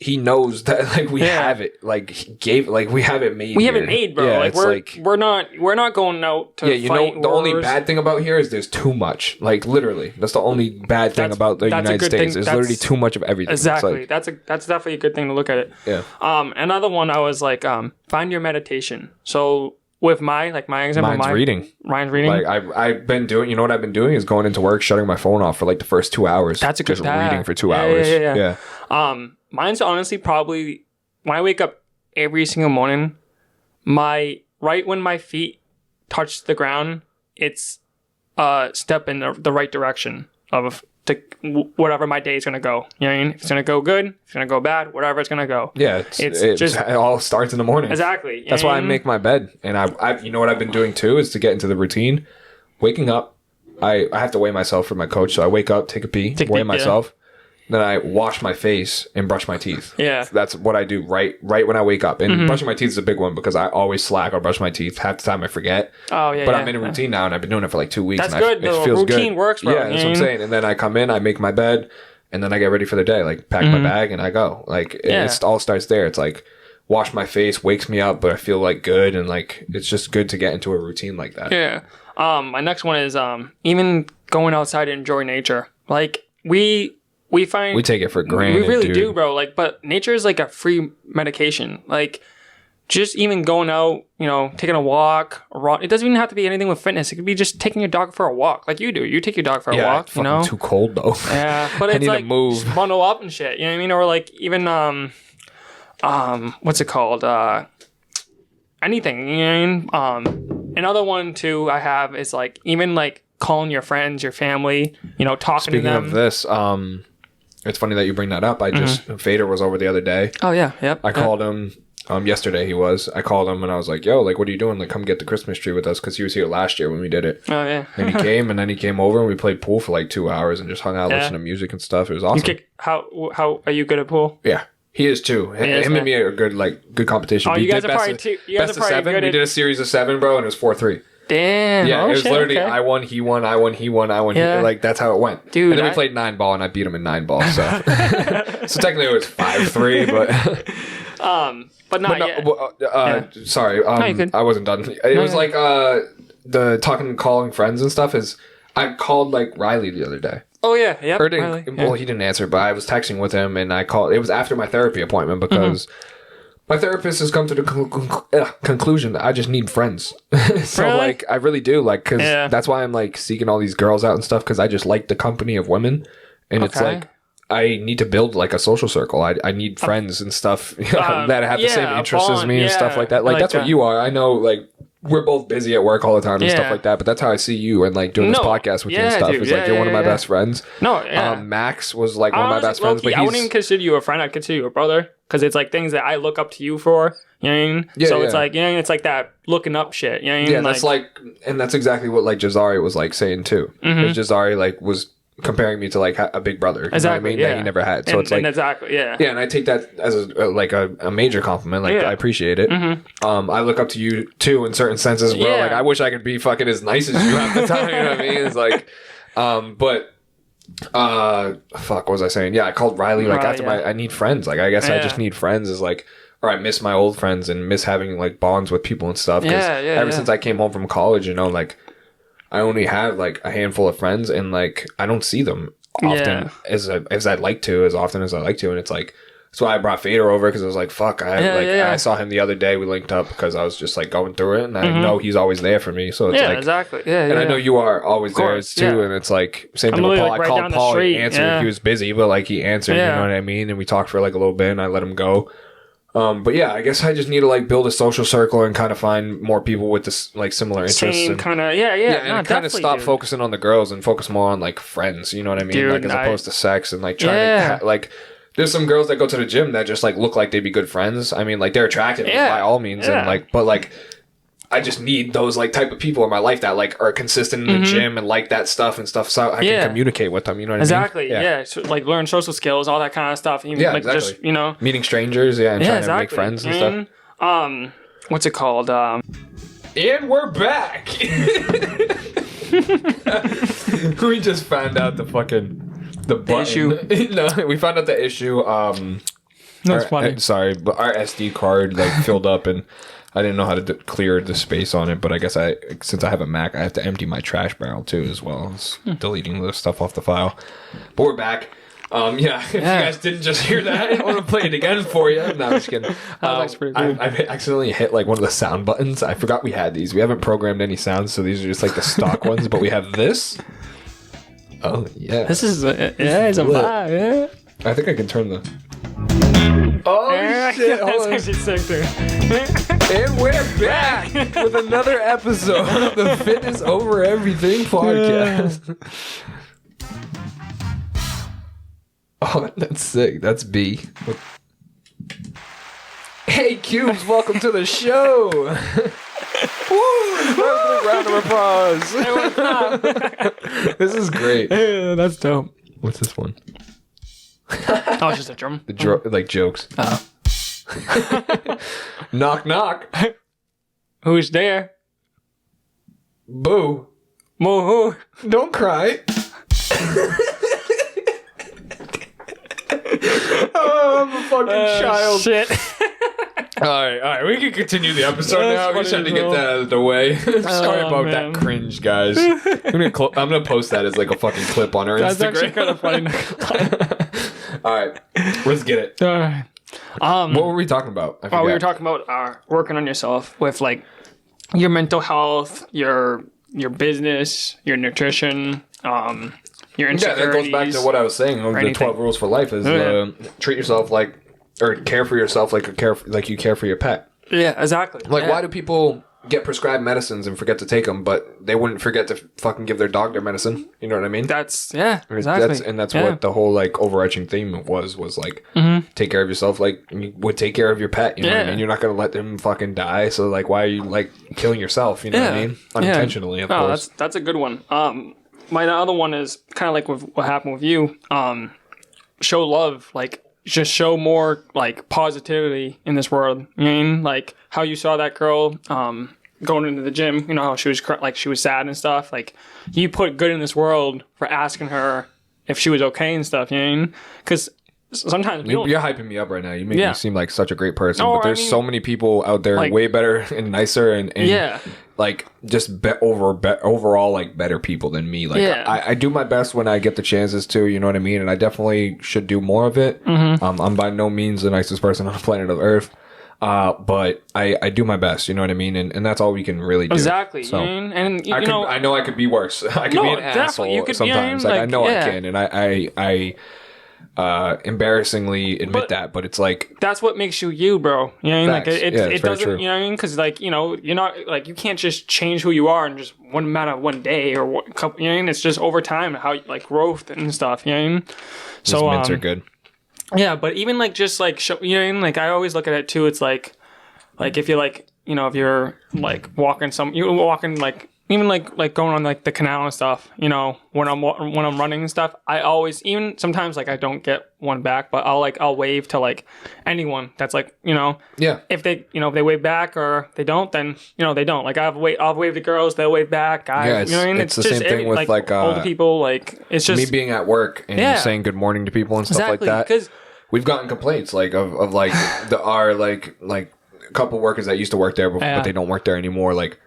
he knows that like we have it we have it made. We have it made, bro. Yeah, like we're not going out to fight the wars. only bad thing about here is there's too much. Like literally, that's the only bad thing about the United States. There's literally too much of everything. Exactly. That's definitely a good thing to look at it. Yeah. Another one I was like, find your meditation. So with my example, Ryan's reading. Like I've been doing. You know what I've been doing is going into work, shutting my phone off for like the first 2 hours. That's a good just reading for 2 hours. Yeah. Mine's honestly probably when I wake up every single morning, right when my feet touch the ground, it's a step in the right direction of whatever my day is going to go. You know what I mean? If it's going to go good, if it's going to go bad, whatever it's going to go. Yeah, it all starts in the morning. Exactly. That's why I make my bed. And I you know what I've been doing too is to get into the routine. Waking up, I have to weigh myself for my coach. So I wake up, take a pee, weigh myself. Then I wash my face and brush my teeth. Yeah. That's what I do right when I wake up. And brushing my teeth is a big one because I always slack or brush my teeth. Half the time I forget. Oh, yeah. But I'm in a routine now and I've been doing it for like 2 weeks. That's good. It feels good. Routine works, bro. Yeah, that's what I'm saying. And then I come in, I make my bed, and then I get ready for the day. Like pack my bag and I go. Like it all starts there. It's like wash my face, wakes me up, but I feel like good. And like it's just good to get into a routine like that. Yeah. My next one is even going outside to enjoy nature. Like we take it for granted. We really do, bro. Like, but nature is like a free medication. Like, just even going out, taking a walk, a run. It doesn't even have to be anything with fitness. It could be just taking your dog for a walk, like you do. You take your dog for a walk, it's fucking too cold though. Yeah, but it's need like to move. just bundle up and shit. You know what I mean? Or like even what's it called? Anything. You know what I mean? Another one too I have is like even like calling your friends, your family. Talking Speaking to them. of this, it's funny that you bring that up. I just Fader was over the other day. Oh yeah, yep. I called him. Yesterday I called him and I was like, yo, like, what are you doing? Like, come get the Christmas tree with us. Cause he was here last year when we did it. Oh yeah. And he came and then he came over and we played pool for like 2 hours and just hung out, listened to music and stuff. It was awesome. How are you good at pool? Yeah. He is too. Him and me are good competition. Oh, you guys are probably best of 7. We did a series of 7, bro, and it was 4-3. Damn. Yeah, it was literally I won, he won, I won, he won, I won. Yeah. Like that's how it went. Dude, and then we played 9 ball and I beat him in 9 ball. So, so technically it was 5-3, but but not yet. Sorry, I wasn't done. It was like the calling friends and stuff. Is I called like Riley the other day. Oh yeah, yeah. Well, he didn't answer, but I was texting with him and I called. It was after my therapy appointment because. My therapist has come to the conclusion that I just need friends. So, really? like, I really do. Like, because that's why I'm, like, seeking all these girls out and stuff, because I just like the company of women. And it's like, I need to build, like, a social circle. I need friends and stuff that have the same interests as me and stuff like that. Like, that's what you are. I know, like, we're both busy at work all the time and stuff like that, but that's how I see you and, like, doing this podcast with you and stuff. It's like, you're one of my best friends. No, yeah. Max was, like, one of my best friends. But I wouldn't even consider you a friend. I'd consider you a brother. Because it's like things that I look up to you for, you know what I mean? Yeah, so it's like, it's like that looking up shit, you know what I mean? Yeah, that's like, and that's exactly what like Jazari was like saying too. Because Jazari like was comparing me to like a big brother, you know what I mean? That he never had. So it's like, exactly, yeah. Yeah, and I take that as a major compliment. Like I appreciate it. I look up to you too in certain senses, bro. Like I wish I could be fucking as nice as you half the time, you know what I mean? It's like, fuck, what was I saying? Yeah, I called Riley like after I need friends. Like I guess I just need friends is like, or I miss my old friends and miss having like bonds with people and stuff. Ever since I came home from college, like I only have like a handful of friends and like I don't see them often as I'd like to, as often as I like to. And it's like, that's why I brought Fader over, because I was like, fuck, I saw him the other day. We linked up because I was just like going through it, and I know he's always there for me. So it's like, exactly. And I know you are always there too. And it's like same thing with Paul. I called Paul, he answered. He was busy, but like he answered. You know what I mean? And we talked for like a little bit, and I let him go. But yeah, I guess I just need to like build a social circle and kind of find more people with this like similar interests. Same kind of and kind of stop focusing on the girls and focus more on like friends. You know what I mean? Dude, like as opposed to sex and like trying to like. There's some girls that go to the gym that just like look like they'd be good friends. I mean, like they're attractive by all means, and like, but like, I just need those like type of people in my life that like are consistent in the gym and like that stuff and stuff, so I can communicate with them. You know what I mean? Yeah. So, like learn social skills, all that kind of stuff. Even, like just meeting strangers, and trying to make friends and stuff. What's it called? And we're back. We just found out the issue. No, we found out the issue. That's funny. Sorry, but our SD card like filled up, and I didn't know how to clear the space on it. But I guess since I have a Mac, I have to empty my trash barrel too, as well as deleting the stuff off the file. But we're back. If you guys didn't just hear that, I want to play it again for you. No, I'm just kidding. That's pretty cool. I accidentally hit like one of the sound buttons. I forgot we had these. We haven't programmed any sounds, so these are just like the stock ones. But we have this. Oh yeah, this is it's a vibe. Yeah, I think I can turn the. Oh shit! That's actually sick, dude. And we're back with another episode of the Fitness Over Everything podcast. Oh, that's sick. That's B. Hey, Cubes, welcome to the show. Woo! Round of applause. This is great. Yeah, that's dope. What's this one? Oh, it's just a drum. Like jokes. Knock, knock. Who's there? Boo. Moo. Don't cry. Oh, I'm a fucking child. Shit. All right. We can continue the episode now. We just had to get that out of the way. Sorry about that cringe, guys. I'm gonna post that as like a fucking clip on our Instagram. That's actually kind of funny. All right, let's get it. All right. What were we talking about? I Oh, we were forget. talking about working on yourself with like your mental health, your business, your nutrition, your insecurities. Yeah, that goes back to what I was saying. The anything. 12 rules for life is treat yourself like, or care for yourself like you care for your pet. Yeah, exactly. Like, why do people get prescribed medicines and forget to take them, but they wouldn't forget to fucking give their dog their medicine? You know what I mean? That's exactly. That's what the whole like overarching theme was like take care of yourself like you would take care of your pet. You know what I mean? You're not gonna let them fucking die. So like, why are you like killing yourself? You know what I mean? Unintentionally, of course. That's a good one. My other one is kind of like with what happened with you. Show love, like just show more like positivity in this world. You know what I mean? Like how you saw that girl going into the gym. You know how she was like she was sad and stuff. Like you put good in this world for asking her if she was okay and stuff. You know what I mean? Because sometimes you're hyping me up right now. You make me seem like such a great person, but there's so many people out there like, way better and nicer and like just overall like better people than me. Like I do my best when I get the chances to, you know what I mean, and I definitely should do more of it. I'm by no means the nicest person on the planet of Earth, but I do my best, you know what I mean, and that's all we can really do. Exactly. So and you know, I know I could be worse. I could be an asshole sometimes. Like I know I can, and I embarrassingly admit that, but it's like that's what makes you, bro. You know what I mean? Like it doesn't, true. you know what I mean? Because like you're not like you can't just change who you are in just one day or one couple. You know what I mean? It's just over time how like growth and stuff. You know what I mean? So mints are good. Yeah, but even like just like you know what I mean? Like I always look at it too. It's like if you're like if you're like you're walking like. Even like going on like the canal and stuff, when I'm running and stuff, I always, even sometimes like I don't get one back, but I'll wave to like anyone that's like if they if they wave back or they don't, then they don't. Like I'll wave to girls, they'll wave back. Guys, it's the same thing with like older people. Like it's just me being at work and saying good morning to people and stuff like that. Because we've gotten complaints like of like our like a couple workers that used to work there, but they don't work there anymore. Like.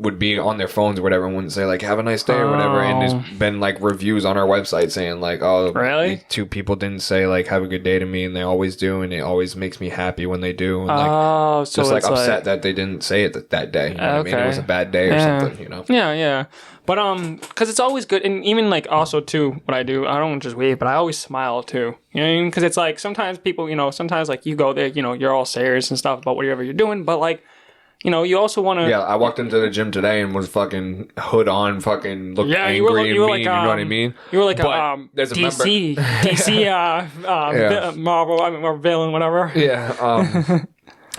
Would be on their phones or whatever and wouldn't say like have a nice day or whatever, and there's been like reviews on our website saying like really? Two people didn't say like have a good day to me, and they always do, and it always makes me happy when they do, and like so just like upset that they didn't say it that day, you know what I mean? It was a bad day or something, yeah but because it's always good, and even like also too what I do, I don't just wave, but I always smile too, you know what I mean? Because it's like sometimes people sometimes like you go there, you're all serious and stuff about whatever you're doing, but like you also want to... Yeah, I walked into the gym today and was fucking hood on, fucking looked angry and mean, like, you know what I mean? You were like there's DC, Marvel, or villain, whatever. Yeah,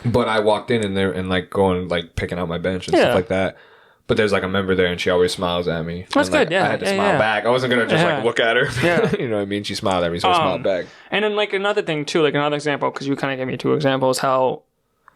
but I walked in and they're like going, like picking out my bench and stuff like that. But there's like a member there and she always smiles at me. That's good, yeah. I had to smile back. I wasn't going to just like look at her. Yeah. You know what I mean? She smiled at me, so I smiled back. And then like another thing too, like another example, because you kind of gave me two examples, how...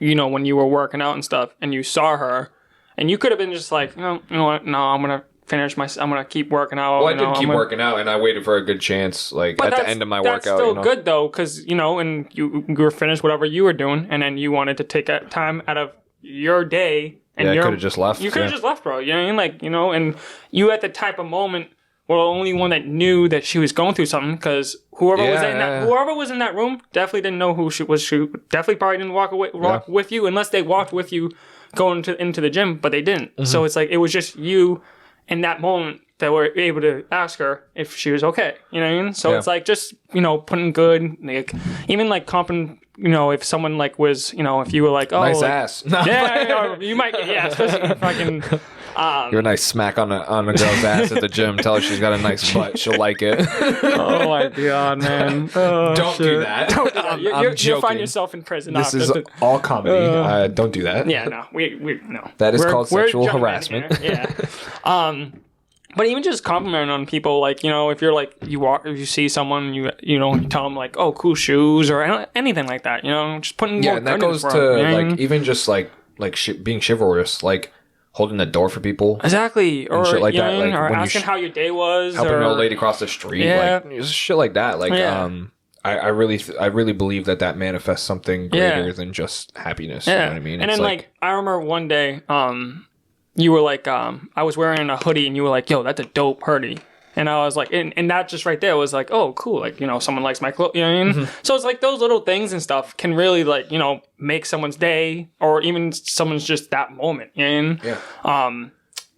when you were working out and stuff and you saw her and you could have been just like, you know what? No, I'm going to keep working out. Well, I did keep working out and I waited for a good chance, like at the end of my workout. That's still good though. Cause and you were finished whatever you were doing and then you wanted to take time out of your day. And I could have just left. You could have just left, bro. You know what I mean? Like, and you at the type of moment were the only one that knew that she was going through something, because whoever was in that room definitely didn't know who she was. She definitely probably didn't walk with you unless they walked with you going into the gym, but they didn't. Mm-hmm. So it's like it was just you in that moment that were able to ask her if she was okay. You know what I mean? So it's like just putting good, like even like comping. If someone like was, if you were like, oh, nice like, ass. You might, especially fucking. You're a nice smack on a girl's ass at the gym. Tell her she's got a nice butt. She'll like it. Oh my god, man! Oh, don't do that. Don't do that. I'm joking. You'll find yourself in prison. This is all comedy. Don't do that. Yeah, no, we no. That is called sexual harassment. Yeah. But even just complimenting on people, like, if you're like, if you see someone, you tell them like, oh, cool shoes or anything like that, just putting more and that goes to like even just like being chivalrous, like holding the door for people, exactly, or shit like that, like or asking how your day was, helping an old lady cross the street, like just shit like that, like I really believe that manifests something greater than just happiness. You know what I mean? And then like I remember one day, you were like, I was wearing a hoodie and you were like, yo, that's a dope hoodie. And I was like, and that just right there was like, oh, cool. Like, you know, someone likes my clothes. You know what I mean? Mm-hmm. So it's like those little things and stuff can really like, you know, make someone's day or even someone's just that moment. You know what I mean? Yeah.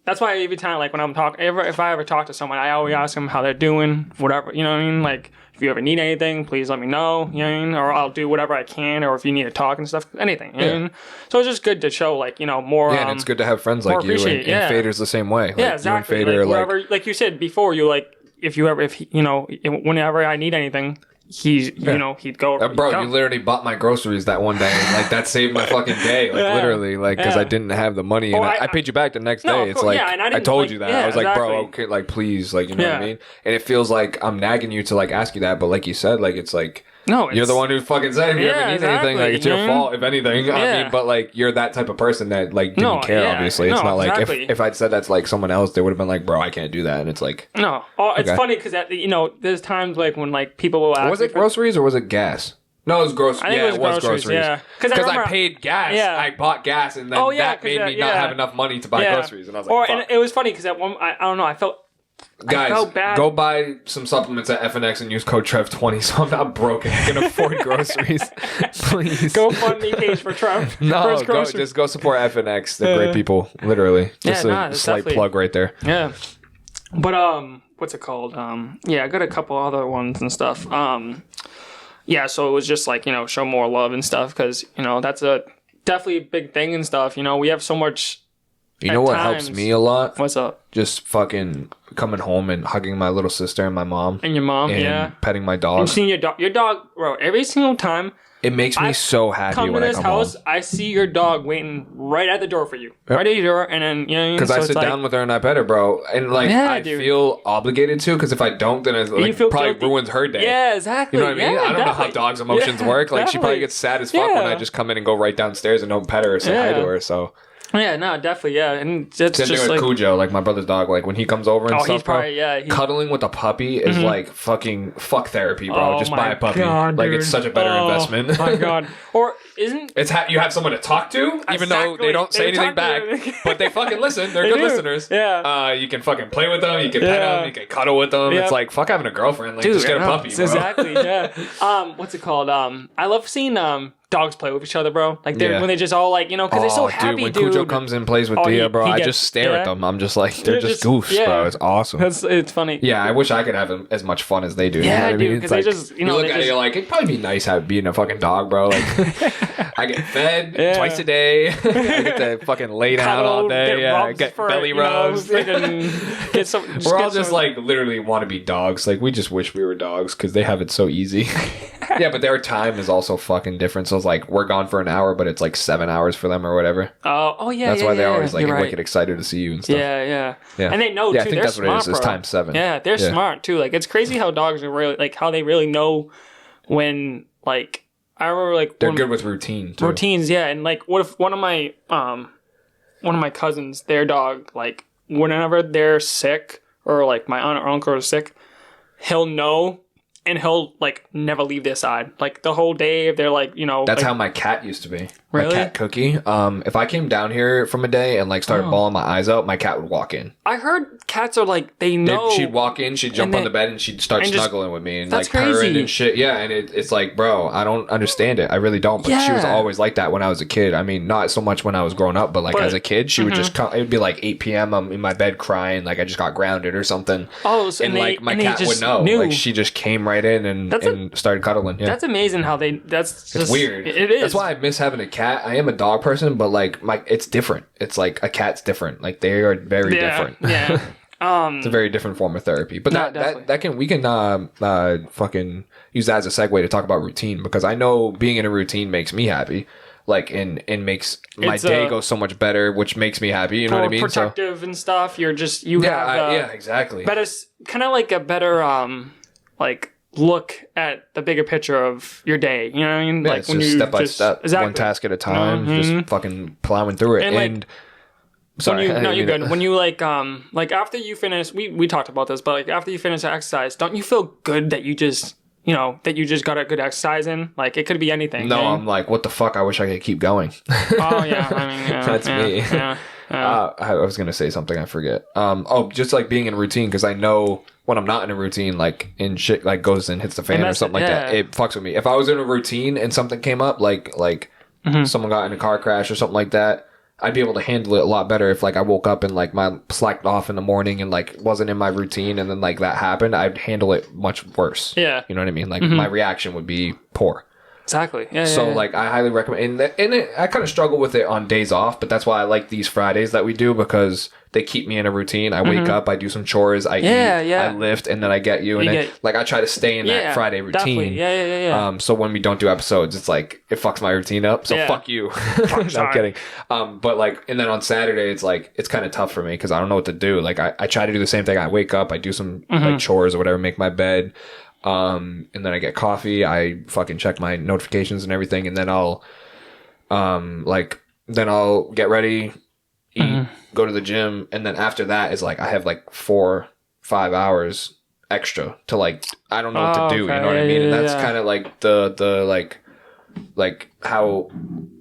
That's why every time, like when I'm talking, if I ever talk to someone, I always ask them how they're doing, whatever. You know what I mean? Like, if you ever need anything, please let me know. You know what I mean? Or I'll do whatever I can. Or if you need to talk and stuff, anything. You know what I mean? So it's just good to show, like, you know, more. Yeah, and it's good to have friends like you. And Fader's the same way. Like, yeah, exactly. You and Fader, like, whoever, like you said before, you like, if you know, whenever I need anything, you know, he'd go. Bro, you literally bought my groceries that one day. Like, that saved my fucking day. Like, literally. Like, because I didn't have the money. And I paid you back the next day. It's like, and I told you that. I was like, exactly. bro, okay, like, please. Like, you know what I mean? And it feels like I'm nagging you to, like, ask you that. But like you said, like, it's like, no, you're the one who fucking said if you ever need anything, like, it's your fault, if anything. I mean, but like, you're that type of person that like didn't care. Obviously, it's not like if I'd said that's like someone else, they would have been like, bro, I can't do that. And it's like, no. Oh, it's funny because you know, there's times like when like people will ask. Was it groceries or was it gas? No, it was groceries. I think it was groceries. Yeah, because I paid gas. Yeah. I bought gas, and then that made me not have enough money to buy groceries. And I was like, and it was funny because at one, I don't know, I felt. Guys, go buy some supplements at FNX and use code TREV20 so I'm not broke and I can afford groceries. Please. Go fund me page for Trev. No, just go support FNX. They're great people. Literally. Just a slight plug right there. Yeah. But, what's it called? Yeah, I got a couple other ones and stuff. Yeah, so it was just like, you know, show more love and stuff because, you know, that's definitely a big thing and stuff. You know, we have so much. You know what helps me a lot? What's up? Just fucking coming home and hugging my little sister and my mom. And your mom, and petting my dog. And seeing your dog. Your dog, bro, every single time. It makes me so happy when I come home. I see your dog waiting right at the door for you. Yep. Right at your door, and then, you know, because I sit down with her and I pet her, bro. And like, I feel obligated to, because if I don't, then it like, probably ruins her day. Yeah, exactly. You know what I mean? I don't know how dogs' emotions work. Like, she probably gets sad as fuck when I just come in and go right downstairs and don't pet her or say hi to her, so. Yeah, no, definitely, yeah, and it's just like Cujo, like my brother's dog. Like when he comes over and stuff, he's probably, cuddling with a puppy is like fuck therapy, bro. Just buy a puppy. God, like it's such a better investment. Oh my god! Or isn't you have someone to talk to, even though they don't say anything back, but they fucking listen. They're good listeners. Yeah. You can fucking play with them. You can pet them. You can cuddle with them. Yep. It's like fuck having a girlfriend. Like just get a puppy. Bro. Exactly. Yeah. What's it called? I love seeing dogs play with each other, bro. Like when they just all like, you know, because they're so happy, when Cujo comes and plays with Dia, bro, I just stare at them. I'm just like, they're just goofs, bro. It's awesome. It's funny. Yeah, I wish I could have as much fun as they do. Yeah, you know dude, because they just, you know, look at it, you're like, it'd probably be nice being a fucking dog, bro. Like, I get fed twice a day. I get to fucking lay down all day. Get belly rubs. We're all just like literally want to be dogs. Like, we just wish we were dogs because they have it so easy. Yeah, but their time is also fucking different. So it's like we're gone for an hour, but it's like 7 hours for them or whatever. Oh yeah. That's why they're always like wicked excited to see you and stuff. Yeah. And they know too. I think that's what it is. It's times 7. Yeah, they're smart too. Like it's crazy how dogs are really like how they really know when like I remember like they're good with routine too. Routines, yeah. And like what if one of my cousins, their dog, like whenever they're sick or like my aunt or uncle is sick, he'll know. And he'll, like, never leave their side. Like, the whole day, if they're, like, you know... That's like, how my cat used to be. Really? My cat, Cookie. If I came down here from a day and, like, started bawling my eyes out, my cat would walk in. I heard cats are, like, they know... She'd walk in, she'd jump on the bed, and she'd start snuggling with me. And, that's like, purring crazy. and shit. Yeah, and it's like, bro, I don't understand it. I really don't. But she was always like that when I was a kid. I mean, not so much when I was growing up, but, like, as a kid, she would just come... It would be, like, 8 p.m. I'm in my bed crying, like, I just got grounded or something. Oh, so and like, my cat would know. Knew. Like, she just came right in and started cuddling. Yeah. That's amazing how they. It's weird. It is. That's why I miss having a cat. I am a dog person, but like it's different. It's like a cat's different. Like they are very different. Yeah. It's a very different form of therapy. But we can fucking use that as a segue to talk about routine because I know being in a routine makes me happy. Like and makes my day go so much better, which makes me happy. You know what I mean? Productive and stuff. You're just exactly. Better, kind of like a better like. Look at the bigger picture of your day. You know what I mean? Yeah, like it's when just step by step, one task at a time, just fucking plowing through it. And sorry, you're good. When you like after you finish, we talked about this, but like after you finish the exercise, don't you feel good that you just got a good exercise in? Like it could be anything. No, I'm like, what the fuck? I wish I could keep going. Oh yeah, I mean that's me. Yeah. I was gonna say something, I forget. Just like being in routine because I know when I'm not in a routine, like in shit like goes and hits the fan or something like that, yeah. it fucks with me. If I was in a routine and something came up, like someone got in a car crash or something like that, I'd be able to handle it a lot better if like I woke up and like my slacked off in the morning and like wasn't in my routine and then like that happened, I'd handle it much worse. Yeah. You know what I mean? Like my reaction would be poor. Exactly. Yeah. So like I highly recommend, I kind of struggle with it on days off, but that's why I like these Fridays that we do because they keep me in a routine. I wake up, I do some chores, I eat, I lift, and then I get you. And like I try to stay in that Friday routine. Definitely. Yeah. So when we don't do episodes, it's like it fucks my routine up. So fuck you. No, I'm kidding. But like, and then on Saturday, it's like it's kind of tough for me because I don't know what to do. Like I try to do the same thing. I wake up, I do some like chores or whatever, make my bed. And then I get coffee, I fucking check my notifications and everything, and then I'll get ready, eat, go to the gym, and then after that is like I have like 4-5 hours extra to like I don't know what to do, you know what I mean? And that's kind of like the like how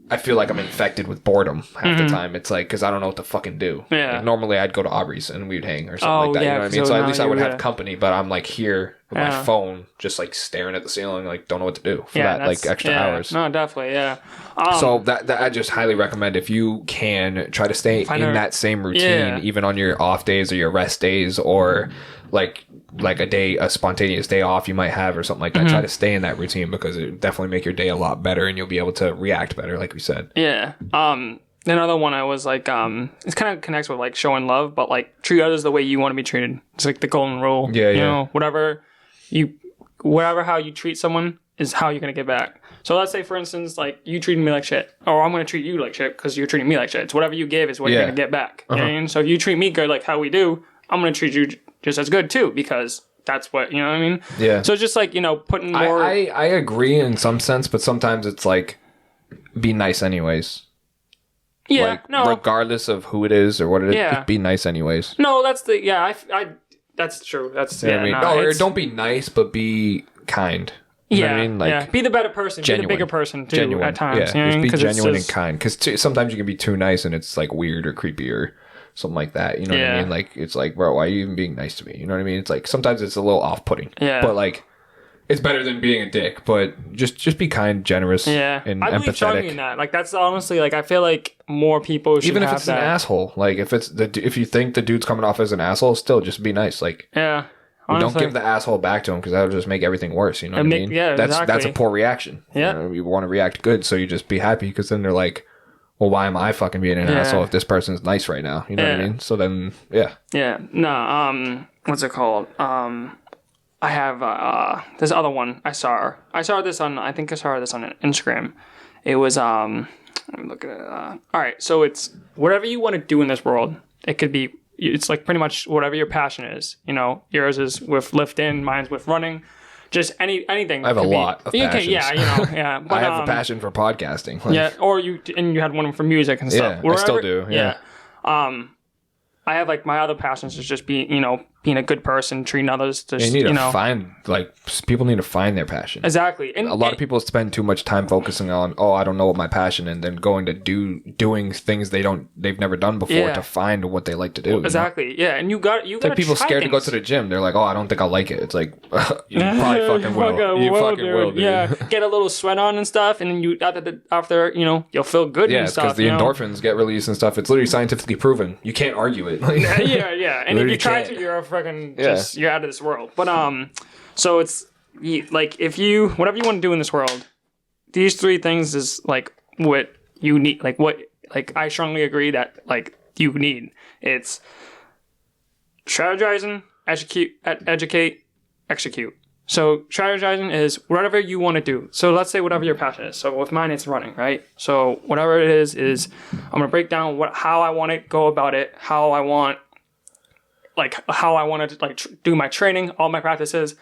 I feel like I'm infected with boredom half the time. It's like because I don't know what to fucking do. Yeah. Like, normally I'd go to Aubrey's and we'd hang or something like that. You know what I mean? So at least I would have company. But I'm like here with my phone, just like staring at the ceiling, like don't know what to do for that like extra hours. No, definitely, yeah. So that I just highly recommend if you can try to stay in that same routine, even on your off days or your rest days or like a spontaneous day off you might have or something like that. Try to stay in that routine because it definitely make your day a lot better and you'll be able to react better, like we said. Yeah. Another one I was like, it kind of connects with like showing love, but like treat others the way you want to be treated. It's like the golden rule. Yeah. You know, how you treat someone is how you're gonna get back. So let's say, for instance, like you treated me like shit, or I'm gonna treat you like shit because you're treating me like shit. It's whatever you give is what you're gonna get back. You know what I mean? So if you treat me good, like how we do, I'm gonna treat you just as good too because that's what, you know what I mean? Yeah. So just like, you know, putting more. I agree in some sense, but sometimes it's like be nice anyways. Yeah. Like, regardless of who it is or what it is, just be nice anyways. No, that's that's true. That's you know what I mean? Or don't be nice, but be kind. You know what I mean? Like, be the better person. Genuine. Be the bigger person too. Genuine. At times. Yeah, You know just be genuine and kind. Because sometimes you can be too nice and it's like weird or creepy or something like that. You know what I mean? Like it's like, bro, why are you even being nice to me? You know what I mean? It's like sometimes it's a little off-putting. Yeah. But like, it's better than being a dick. But just be kind, generous, and I believe empathetic. In that. Like that's honestly like I feel like more people should even if have it's that. an asshole. Like if you think the dude's coming off as an asshole, still just be nice. Like don't give the asshole back to him because that'll just make everything worse. You know what I mean? Yeah, that's a poor reaction. Yeah, you want to react good, so you just be happy because then they're like, well, why am I fucking being an asshole if this person's nice right now? You know what I mean? So then, yeah. No, what's it called? I have this other one I saw. I saw this on Instagram. It was let me look at it. All right, so it's whatever you want to do in this world. It could be. It's like pretty much whatever your passion is. You know, yours is with lifting, mine's with running. Just anything. I have a lot of passions. But, I have a passion for podcasting. Like, or you had one for music and stuff. Yeah, I still do. Yeah. I have like my other passions is just being a good person, treating others. Just, you need to find people need to find their passion. Exactly. And a lot of people spend too much time focusing on I don't know what my passion, and then going to doing things they've never done before to find what they like to do. Exactly. You know? Yeah, and you got like people scared to go to the gym. They're like, I don't think I'll like it. It's like you probably fucking will. You fucking will, dude. Yeah, get a little sweat on and stuff, and then you after you'll feel good. Yeah, and stuff. Because the endorphins get released and stuff. It's literally scientifically proven. You can't argue it. Yeah. And if you try to, you're a fucking you're out of this world. But so it's like if you whatever you want to do in this world, these three things is like what you need. Like what I strongly agree that like you need. It's strategizing, educate, execute. So strategizing is whatever you want to do. So let's say whatever your passion is. So with mine, it's running, right? So whatever it is I'm gonna break down how I want to go about it, how I want to do my training, all my practices,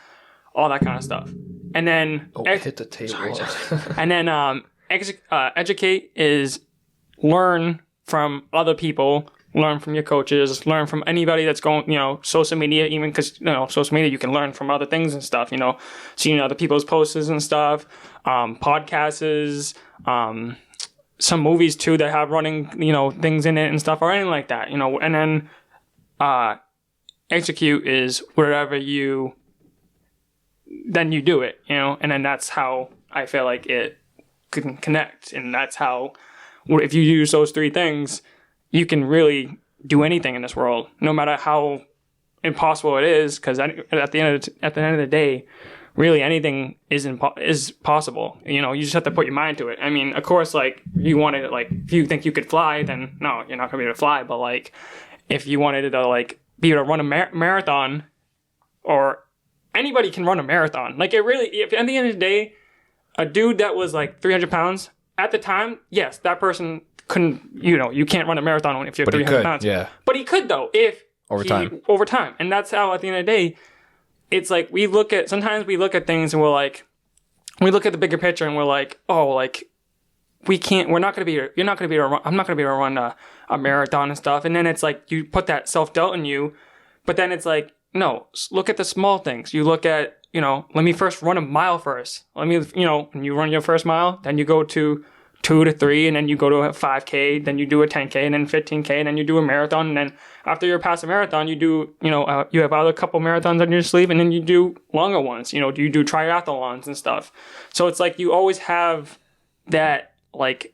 all that kind of stuff. And then hit the table. Sorry. And then educate is learn from other people, learn from your coaches, learn from anybody that's going, social media, even because, social media, you can learn from other things and stuff, seeing other people's posts and stuff, podcasts, some movies too that have running, things in it and stuff or anything like that, and then, execute is whatever then you do it, and then that's how I feel like it can connect. And that's how, if you use those three things, you can really do anything in this world, no matter how impossible it is. Because at the end of the day, really anything is possible. You just have to put your mind to it. I mean, of course, like you wanted, like if you think you could fly, then no, you're not gonna be able to fly. But like, if you wanted to like be able to run a marathon, or anybody can run a marathon. Like at the end of the day, a dude that was like 300 pounds at the time, yes, that person couldn't. You can't run a marathon if you're 300 pounds. Yeah. But he could though if over time, and that's how at the end of the day. It's like sometimes we look at things and we look at the bigger picture and we're like, oh, like you're not going to be able to run, I'm not going to be able to run a marathon and stuff. And then it's like, you put that self-doubt in you, but then it's like, no, look at the small things. You look at, let me first run a mile first. When you run your first mile, then you go to 2 to 3, and then you go to a 5K, then you do a 10K, and then 15K, and then you do a marathon, and then after you're past a marathon, you do, you have other couple marathons on your sleeve, and then you do longer ones, you do triathlons and stuff. So it's like you always have that, like,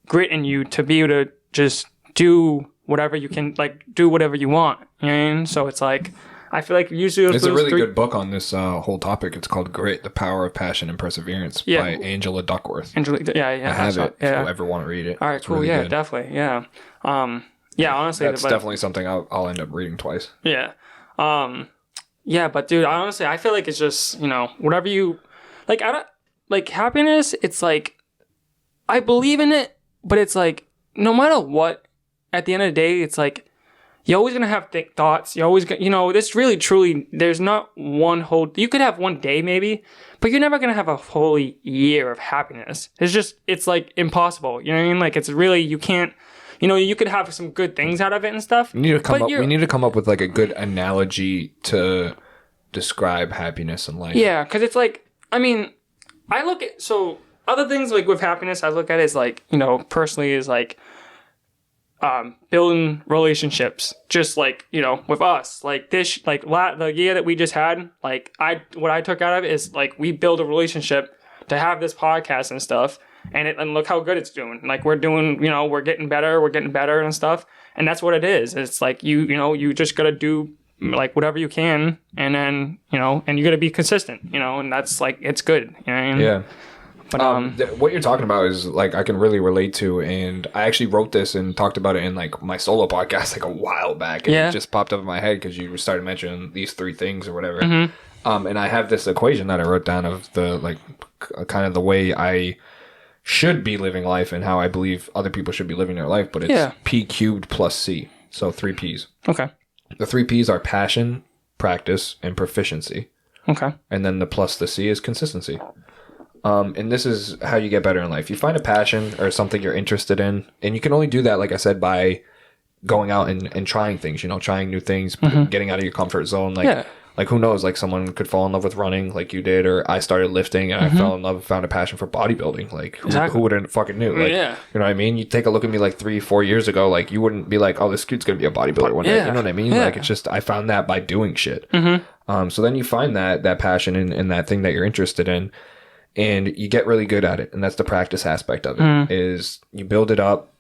grit in you to be able to just do whatever you can, like, do whatever you want, you know what I mean? So it's like, I feel like usually there's a really good book on this whole topic. It's called Grit: The Power of Passion and Perseverance by Angela Duckworth. I have it. If you ever want to read it. All right, it's cool. Really good. Definitely. Yeah. Honestly, that's definitely something I'll end up reading twice. Yeah. But dude, honestly, I feel like it's just whatever you like. I don't like happiness. It's like I believe in it, but it's like no matter what. At the end of the day, it's like. You're always going to have thoughts. You always, this really, truly, there's not you could have one day maybe, but you're never going to have a whole year of happiness. It's like impossible. You know what I mean? Like it's really, you can't, you could have some good things out of it and stuff. We need to come up with like a good analogy to describe happiness in life. Yeah. Cause it's like, I mean, other things like with happiness, I look at it as like, personally is like, building relationships, just like, with us, like this, like the year that we just had, like what I took out of it is like, we build a relationship to have this podcast and stuff. And look how good it's doing. Like we're doing, we're getting better and stuff. And that's what it is. It's like, you just got to do like whatever you can. And then, and you got to be consistent, and that's like, it's good. You know what I mean? Yeah. But, what you're talking about is like I can really relate to, and I actually wrote this and talked about it in like my solo podcast like a while back, and it just popped up in my head because you started mentioning these three things or whatever. Mm-hmm. And I have this equation that I wrote down of the like kind of the way I should be living life and how I believe other people should be living their life, but it's P cubed plus C, so 3 P's. Okay. The 3 P's are passion, practice, and proficiency. Okay. And then the C is consistency. And this is how you get better in life. You find a passion or something you're interested in, and you can only do that, like I said, by going out and trying things, trying new things, getting out of your comfort zone. Like who knows, like someone could fall in love with running like you did, or I started lifting and I fell in love and found a passion for bodybuilding. Like who would have fucking knew? Like, you know what I mean? You take a look at me like 3-4 years ago, like you wouldn't be like, oh, this dude's going to be a bodybuilder one day. You know what I mean? Yeah. Like it's just, I found that by doing shit. So then you find that passion in that thing that you're interested in. And you get really good at it. And that's the practice aspect of it, is you build it up.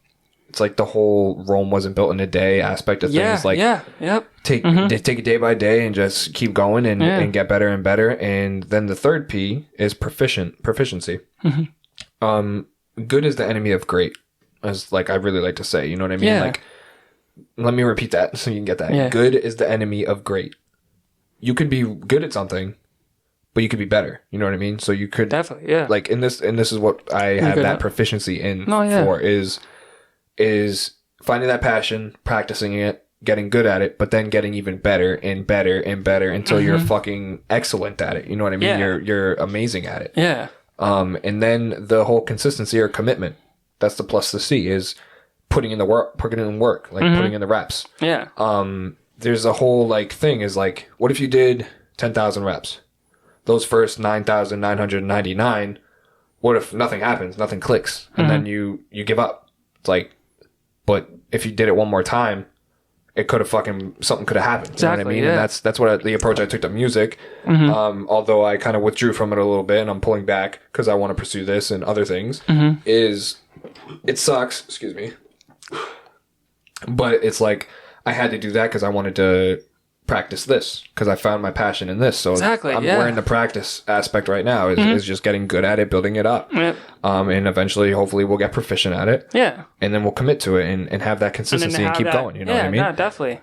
It's like the whole Rome wasn't built in a day aspect of things. Like, take it day by day and just keep going and get better and better. And then the third P is proficiency. Good is the enemy of great, as like I really like to say. You know what I mean? Yeah. Like, let me repeat that so you can get that. Yeah. Good is the enemy of great. You could be good at something, but you could be better. You know what I mean? So you could definitely, like and this is what I have that proficiency in for is finding that passion, practicing it, getting good at it, but then getting even better and better and better until you're fucking excellent at it. You know what I mean? Yeah. You're amazing at it. Yeah. And then the whole consistency or commitment. That's the plus the C is putting in work, putting in the reps. Yeah. There's a whole like thing is like, what if you did 10,000 reps? Those first 9,999, what if nothing happens, nothing clicks, and then you give up? It's like, but if you did it one more time, it could have something could have happened. You know what I mean? Yeah. And that's what the approach I took to music. Although I kind of withdrew from it a little bit, and I'm pulling back because I want to pursue this and other things. Is it sucks? Excuse me. But it's like I had to do that because I wanted to practice this because I found my passion in this. So we're in the practice aspect right now is just getting good at it, building it up. Yep. And eventually, hopefully, we'll get proficient at it. Yeah. And then we'll commit to it and have that consistency and keep going. You know what I mean? Yeah, definitely.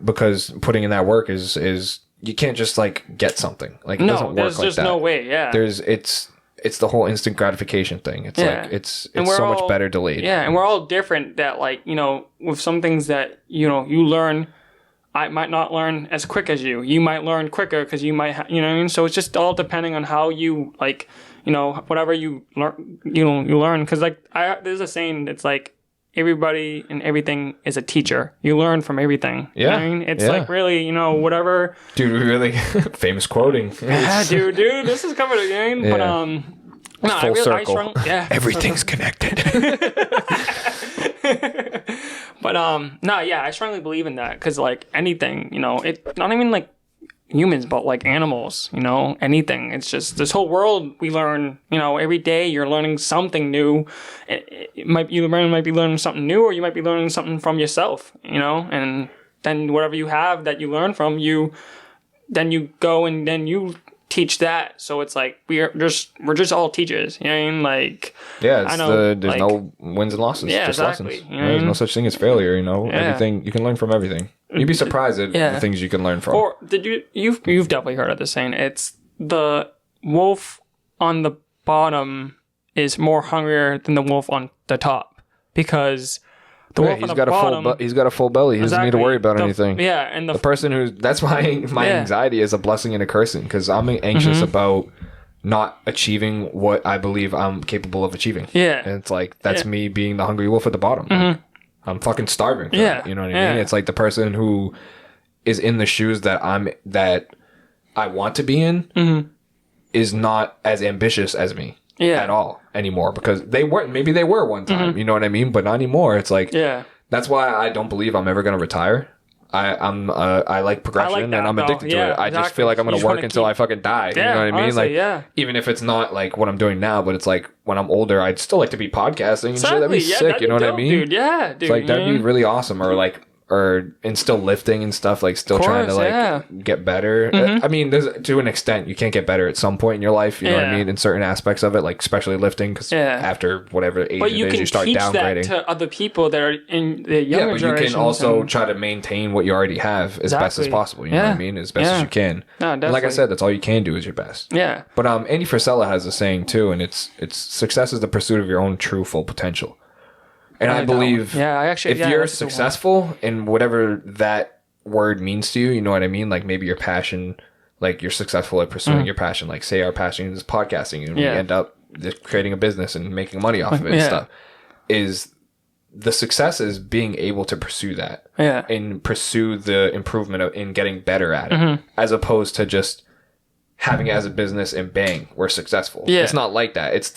Because putting in that work is you can't just like get something. Like it doesn't work like that. There's just no way. Yeah. It's the whole instant gratification thing. It's like it's so much better delayed. Yeah, and we're all different. That like with some things that you learn. I might not learn as quick as you. You might learn quicker because you might, you know what I mean? So it's just all depending on how you, like, whatever you learn, you learn. Because, like, there's a saying, it's like, everybody and everything is a teacher. You learn from everything. Yeah. You know what I mean? It's like, really, whatever. Dude, really famous quoting. Yeah, dude, this is coming again. Yeah. But, full circle. Everything's connected. But I strongly believe in that because like anything, it's not even like humans, but like animals, anything. It's just this whole world we learn, every day you're learning something new. You might be learning something new, or you might be learning something from yourself, and then whatever you have that you learn from then you go and then you teach that. So it's like we're just all teachers. You know what I mean? Like there's like, no wins and losses. Yeah, just exactly. lessons. There's no such thing as failure. Everything you can learn from everything. You'd be surprised at the things you can learn from. Or you've definitely heard of this saying? It's the wolf on the bottom is more hungrier than the wolf on the top because. He's got a full belly. He doesn't need to worry about anything. Yeah, and the person that's why my anxiety is a blessing and a cursing because I'm anxious about not achieving what I believe I'm capable of achieving. Yeah, and it's like that's me being the hungry wolf at the bottom. Like, I'm fucking starving. You know what I mean? It's like the person who is in the shoes that I want to be in is not as ambitious as me. At all anymore because maybe they were one time, you know what I mean, but not anymore. It's like that's why I don't believe I'm ever gonna retire. I like progression and I'm addicted to it. I just feel like I'm gonna work until I fucking die. You know what I mean? Honestly, like even if it's not like what I'm doing now, but it's like when I'm older, I'd still like to be podcasting and shit. That'd be sick. You know what I mean? Dude, yeah, dude. It's like that'd be really awesome. And still lifting and stuff, like still trying to get better. I mean, to an extent, you can't get better at some point in your life. You know what I mean? In certain aspects of it, like especially lifting, because after whatever age it is, you start downgrading. But you can teach that to other people that are in the younger generations. Yeah, but you can also try to maintain what you already have as best as possible. You know what I mean? As best as you can. No, and like I said, that's all you can do is your best. Yeah. But Andy Frisella has a saying too, and it's success is the pursuit of your own true full potential. And I believe if you're successful in whatever that word means to you, you know what I mean? Like maybe your passion, like you're successful at pursuing your passion. Like say our passion is podcasting and we end up just creating a business and making money off of it and stuff. Is the success is being able to pursue that and pursue the improvement in getting better at it as opposed to just having it as a business and bang, we're successful. It's not like that. It's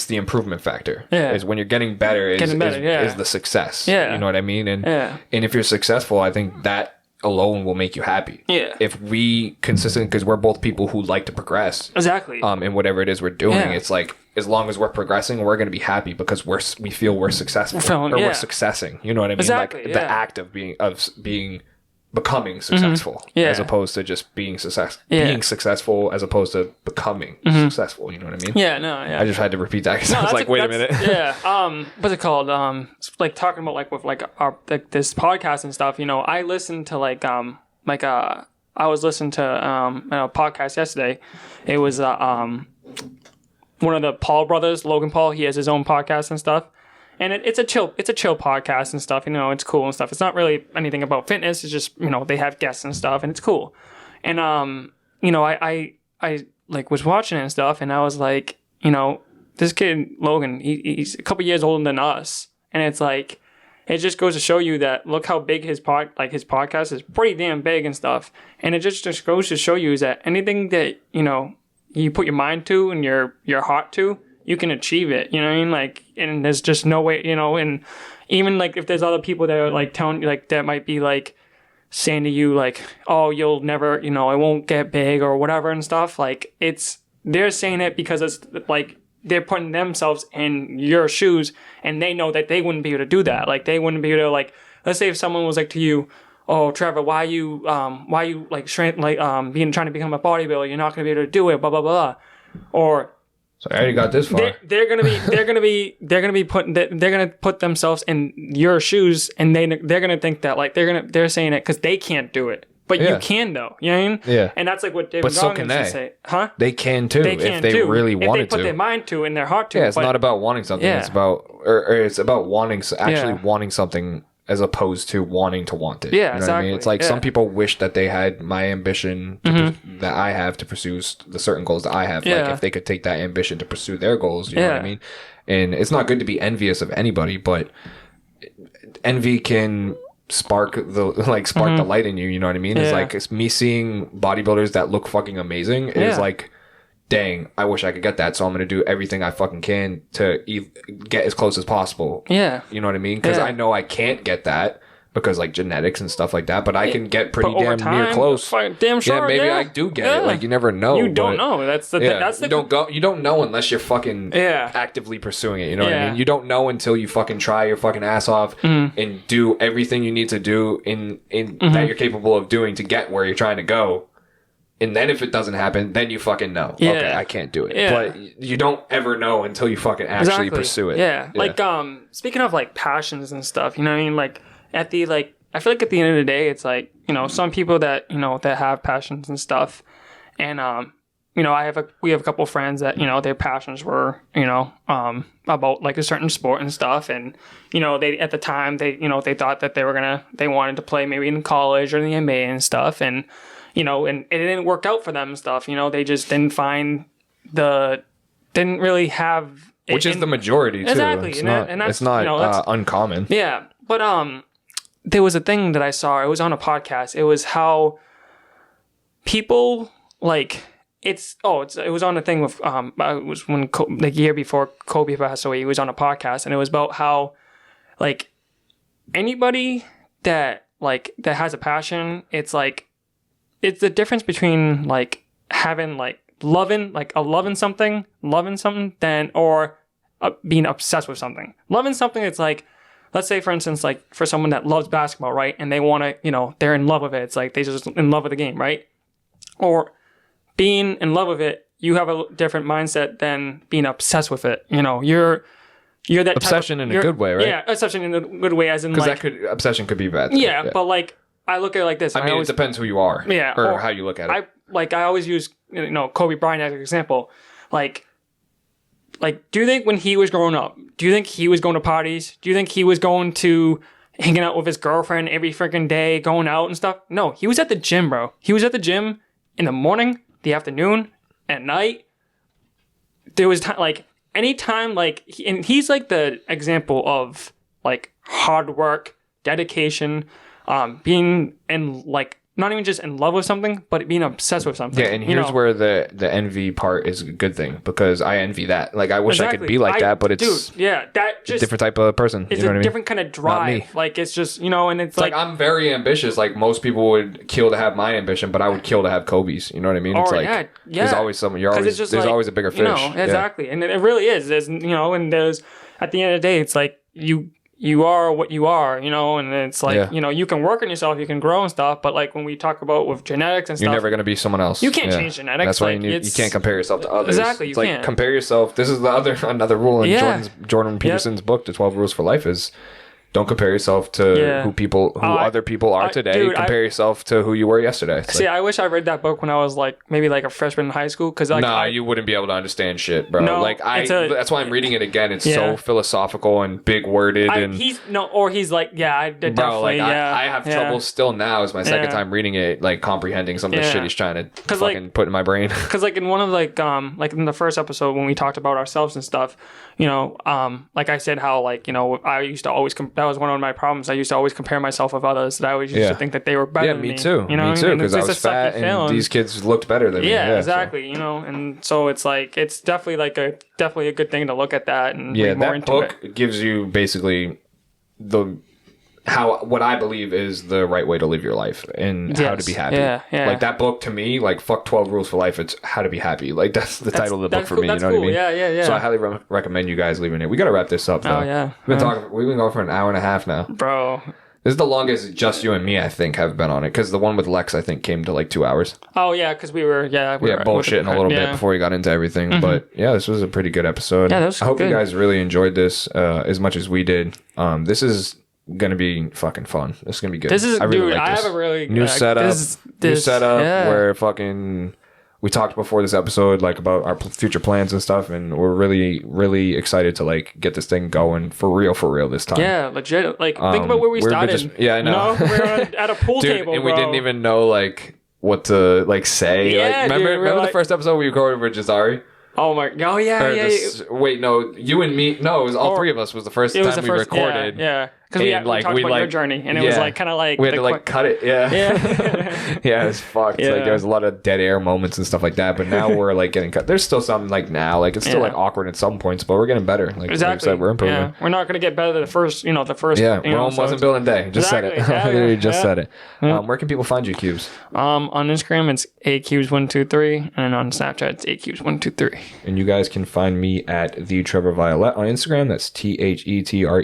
the improvement factor. Is when you're getting better is the success. You know what I mean? And if you're successful, I think that alone will make you happy. If we consistent, because we're both people who like to progress. Exactly. In whatever it is we're doing, it's like as long as we're progressing, we're going to be happy because we feel we're successful we're successing. You know what I mean? Exactly. Like the act of becoming successful as opposed to just being successful as opposed to becoming successful. You know what I mean? I just had to repeat that because I was like, wait a minute. What's it called? Like talking about like with like our this podcast and stuff. I listened to I was listening to a podcast yesterday. It was one of the Paul brothers, Logan Paul. He has his own podcast and stuff. And it's a chill podcast and stuff. It's cool and stuff. It's not really anything about fitness. It's just they have guests and stuff, and it's cool. And I like was watching it and stuff, and I was like, this kid Logan, he's a couple years older than us, and it's like, it just goes to show you that look how big his podcast is, pretty damn big and stuff. And it just goes to show you is that anything that you put your mind to and your heart to, you can achieve it. You know what I mean? Like, and there's just no way, you know, and even like if there's other people that are like telling you like that might be like saying to you like, oh, you'll never, you know, it won't get big or whatever and stuff. Like they're saying it because it's like they're putting themselves in your shoes and they know that they wouldn't be able to do that. Like they wouldn't be able to like, let's say if someone was like to you, oh, Trevor, why you like trying to become a bodybuilder? You're not going to be able to do it, blah, blah, blah. Or, so I already got this far. They're gonna put themselves in your shoes, and they're gonna think that like they're saying it because they can't do it, but you can though. You know what I mean? Yeah. And that's like what David But so Goggins can they. would say, huh? They can too if they really wanted to. If they put their mind to and their heart to. Yeah, it's not about wanting something. Yeah. It's about or it's about wanting wanting something as opposed to wanting to want it. Yeah, you know exactly. what I mean? It's like some people wish that they had my ambition that I have to pursue the certain goals that I have. Yeah. Like if they could take that ambition to pursue their goals, you know what I mean? And it's not good to be envious of anybody, but envy can spark the light in you. You know what I mean? It's me seeing bodybuilders that look fucking amazing is like, dang, I wish I could get that. So I'm going to do everything I fucking can to get as close as possible. Yeah. You know what I mean? Because I know I can't get that because like genetics and stuff like that, but I can get pretty damn near close. Damn sure. Yeah, maybe I do get it. Like you never know. You don't know. That's the you don't know unless you're fucking actively pursuing it. You know what I mean? You don't know until you fucking try your fucking ass off and do everything you need to do in that you're capable of doing to get where you're trying to go. And then if it doesn't happen, then you fucking know. Yeah. Okay, I can't do it. Yeah. But you don't ever know until you fucking actually pursue it. Yeah. Like, speaking of like passions and stuff, you know what I mean? Like I feel like at the end of the day, it's like, you know, some people that, you know, that have passions and stuff. And, you know, we have a couple friends that, you know, their passions were, you know, about like a certain sport and stuff. And, you know, at the time they thought that they wanted to play maybe in college or in the NBA and stuff. And, you know, and it didn't work out for them and stuff. You know, they just didn't really have... Which is the majority, too. Exactly. It's not you know, uncommon. Yeah. But there was a thing that I saw. It was on a podcast. It was how people, like... It was on a thing with... it was when the year before Kobe passed away. He was on a podcast, and it was about how, like, anybody that has a passion, it's like... It's the difference between like having like loving something then or being obsessed with something. Loving something, it's like, let's say for instance, like for someone that loves basketball, right? And they want to, you know, they're in love with it. It's like they're just in love with the game, right? Or being in love with it, you have a different mindset than being obsessed with it. You know, you're that obsession in a good way, right? Yeah, obsession in a good way, as in like obsession could be bad. Yeah, but like. I look at it like this. I mean, it depends who you are, or how you look at it. I always use, you know, Kobe Bryant as an example. Like, do you think when he was growing up, do you think he was going to parties? Do you think he was going to hanging out with his girlfriend every freaking day, going out and stuff? No, he was at the gym, bro. He was at the gym in the morning, the afternoon, at night. There was like anytime, like, and he's like the example of like hard work, dedication. Being in like not even just in love with something, but being obsessed with something. Yeah, and here's where the envy part is a good thing because I envy that. Like I wish I could be like that, but it's that just a different type of person. It's you know a what different kind of drive. Like it's just and it's like I'm very ambitious. Like most people would kill to have my ambition, but I would kill to have Kobe's. You know what I mean? It's like there's always someone. There's always a bigger fish. Exactly, and it really is. There's and there's at the end of the day, it's like you are what you are, and it's like, you can work on yourself, you can grow and stuff, but like when we talk about with genetics and stuff, you're never going to be someone else. You can't change genetics. That's why you can't compare yourself to others. Exactly, you can't. Compare yourself. This is another rule in Jordan Peterson's book, The 12 Rules for Life, is don't compare yourself to who other people are today. Compare yourself to who you were yesterday. See, I wish I read that book when I was like maybe like a freshman in high school, because you wouldn't be able to understand shit, bro. No, that's why I'm reading it again. It's so philosophical and big worded, he's like, I definitely, I have trouble still now. It's my second time reading it, like comprehending some of the shit he's trying to fucking put in my brain. Because like in one of like in the first episode when we talked about ourselves and stuff, like I said how like I used to always that was one of my problems. I used to always compare myself with others. That I always used to think that they were better than me. Me too. You know, me too, because I was fat and these kids looked better than me. Yeah, exactly. So. You know, and so it's like it's definitely a good thing to look at that and read more into it. That book gives you basically what I believe is the right way to live your life and how to be happy. Yeah. Like that book to me, like fuck 12 rules for life. It's how to be happy. Like that's the title of the book for me. You know what I mean? Yeah. So I highly recommend you guys leaving it. We got to wrap this up though. Oh yeah. We've been going for an hour and a half now. Bro. This is the longest just you and me, I think, have been on it. Because the one with Lex, I think, came to like 2 hours. Oh, yeah, because we were bullshitting a little bit before we got into everything. Mm-hmm. But yeah, this was a pretty good episode. Yeah, that was I hope good. you guys really enjoyed this as much as we did. This is gonna be fucking fun. This is gonna be good. This is, I really dude, like this. I have a really new setup. New setup where fucking we talked before this episode like about our future plans and stuff, and we're really, really excited to like get this thing going for real this time. Yeah, legit. Like think about where we started. I know. You know? We're at a pool table, and bro. we didn't even know like what to like say. Yeah, like, remember the first episode we recorded with Jazari? Oh my! Oh yeah. Wait, no, you and me. No, it was all three of us. Was the first time we recorded. Yeah. Because we talked about your journey, and it was like kind of like we had to like cut it. Yeah. Yeah, it was fucked. Yeah. Like there was a lot of dead air moments and stuff like that. But now we're like getting cut. There's still some like now, like it's still like awkward at some points, but we're getting better. Like exactly, like I said, we're improving. Yeah. We're not gonna get better the first. Yeah, Rome wasn't built in a day. Just said it. Literally just said it. Where can people find you, Cubes? On Instagram, it's acubes123, and on Snapchat, it's acubes123. And you guys can find me at the Trevor Violet on Instagram. That's TheTrevor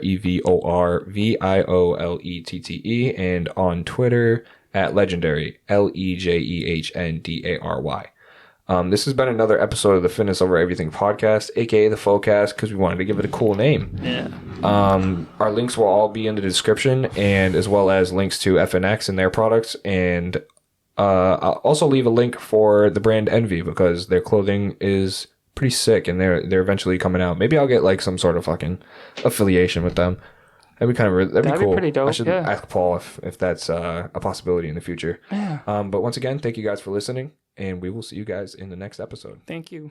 and on Twitter at legendary LEJEHNDARY. This has been another episode of the Fitness Over Everything podcast, aka the FOEcast, because we wanted to give it a cool name. Yeah. Our links will all be in the description, and as well as links to FNX and their products, and I'll also leave a link for the brand Envy because their clothing is pretty sick, and they're eventually coming out. Maybe I'll get like some sort of fucking affiliation with them. That'd be that'd be cool. Pretty dope. I should ask Paul if that's a possibility in the future. Yeah. But once again, thank you guys for listening, and we will see you guys in the next episode. Thank you.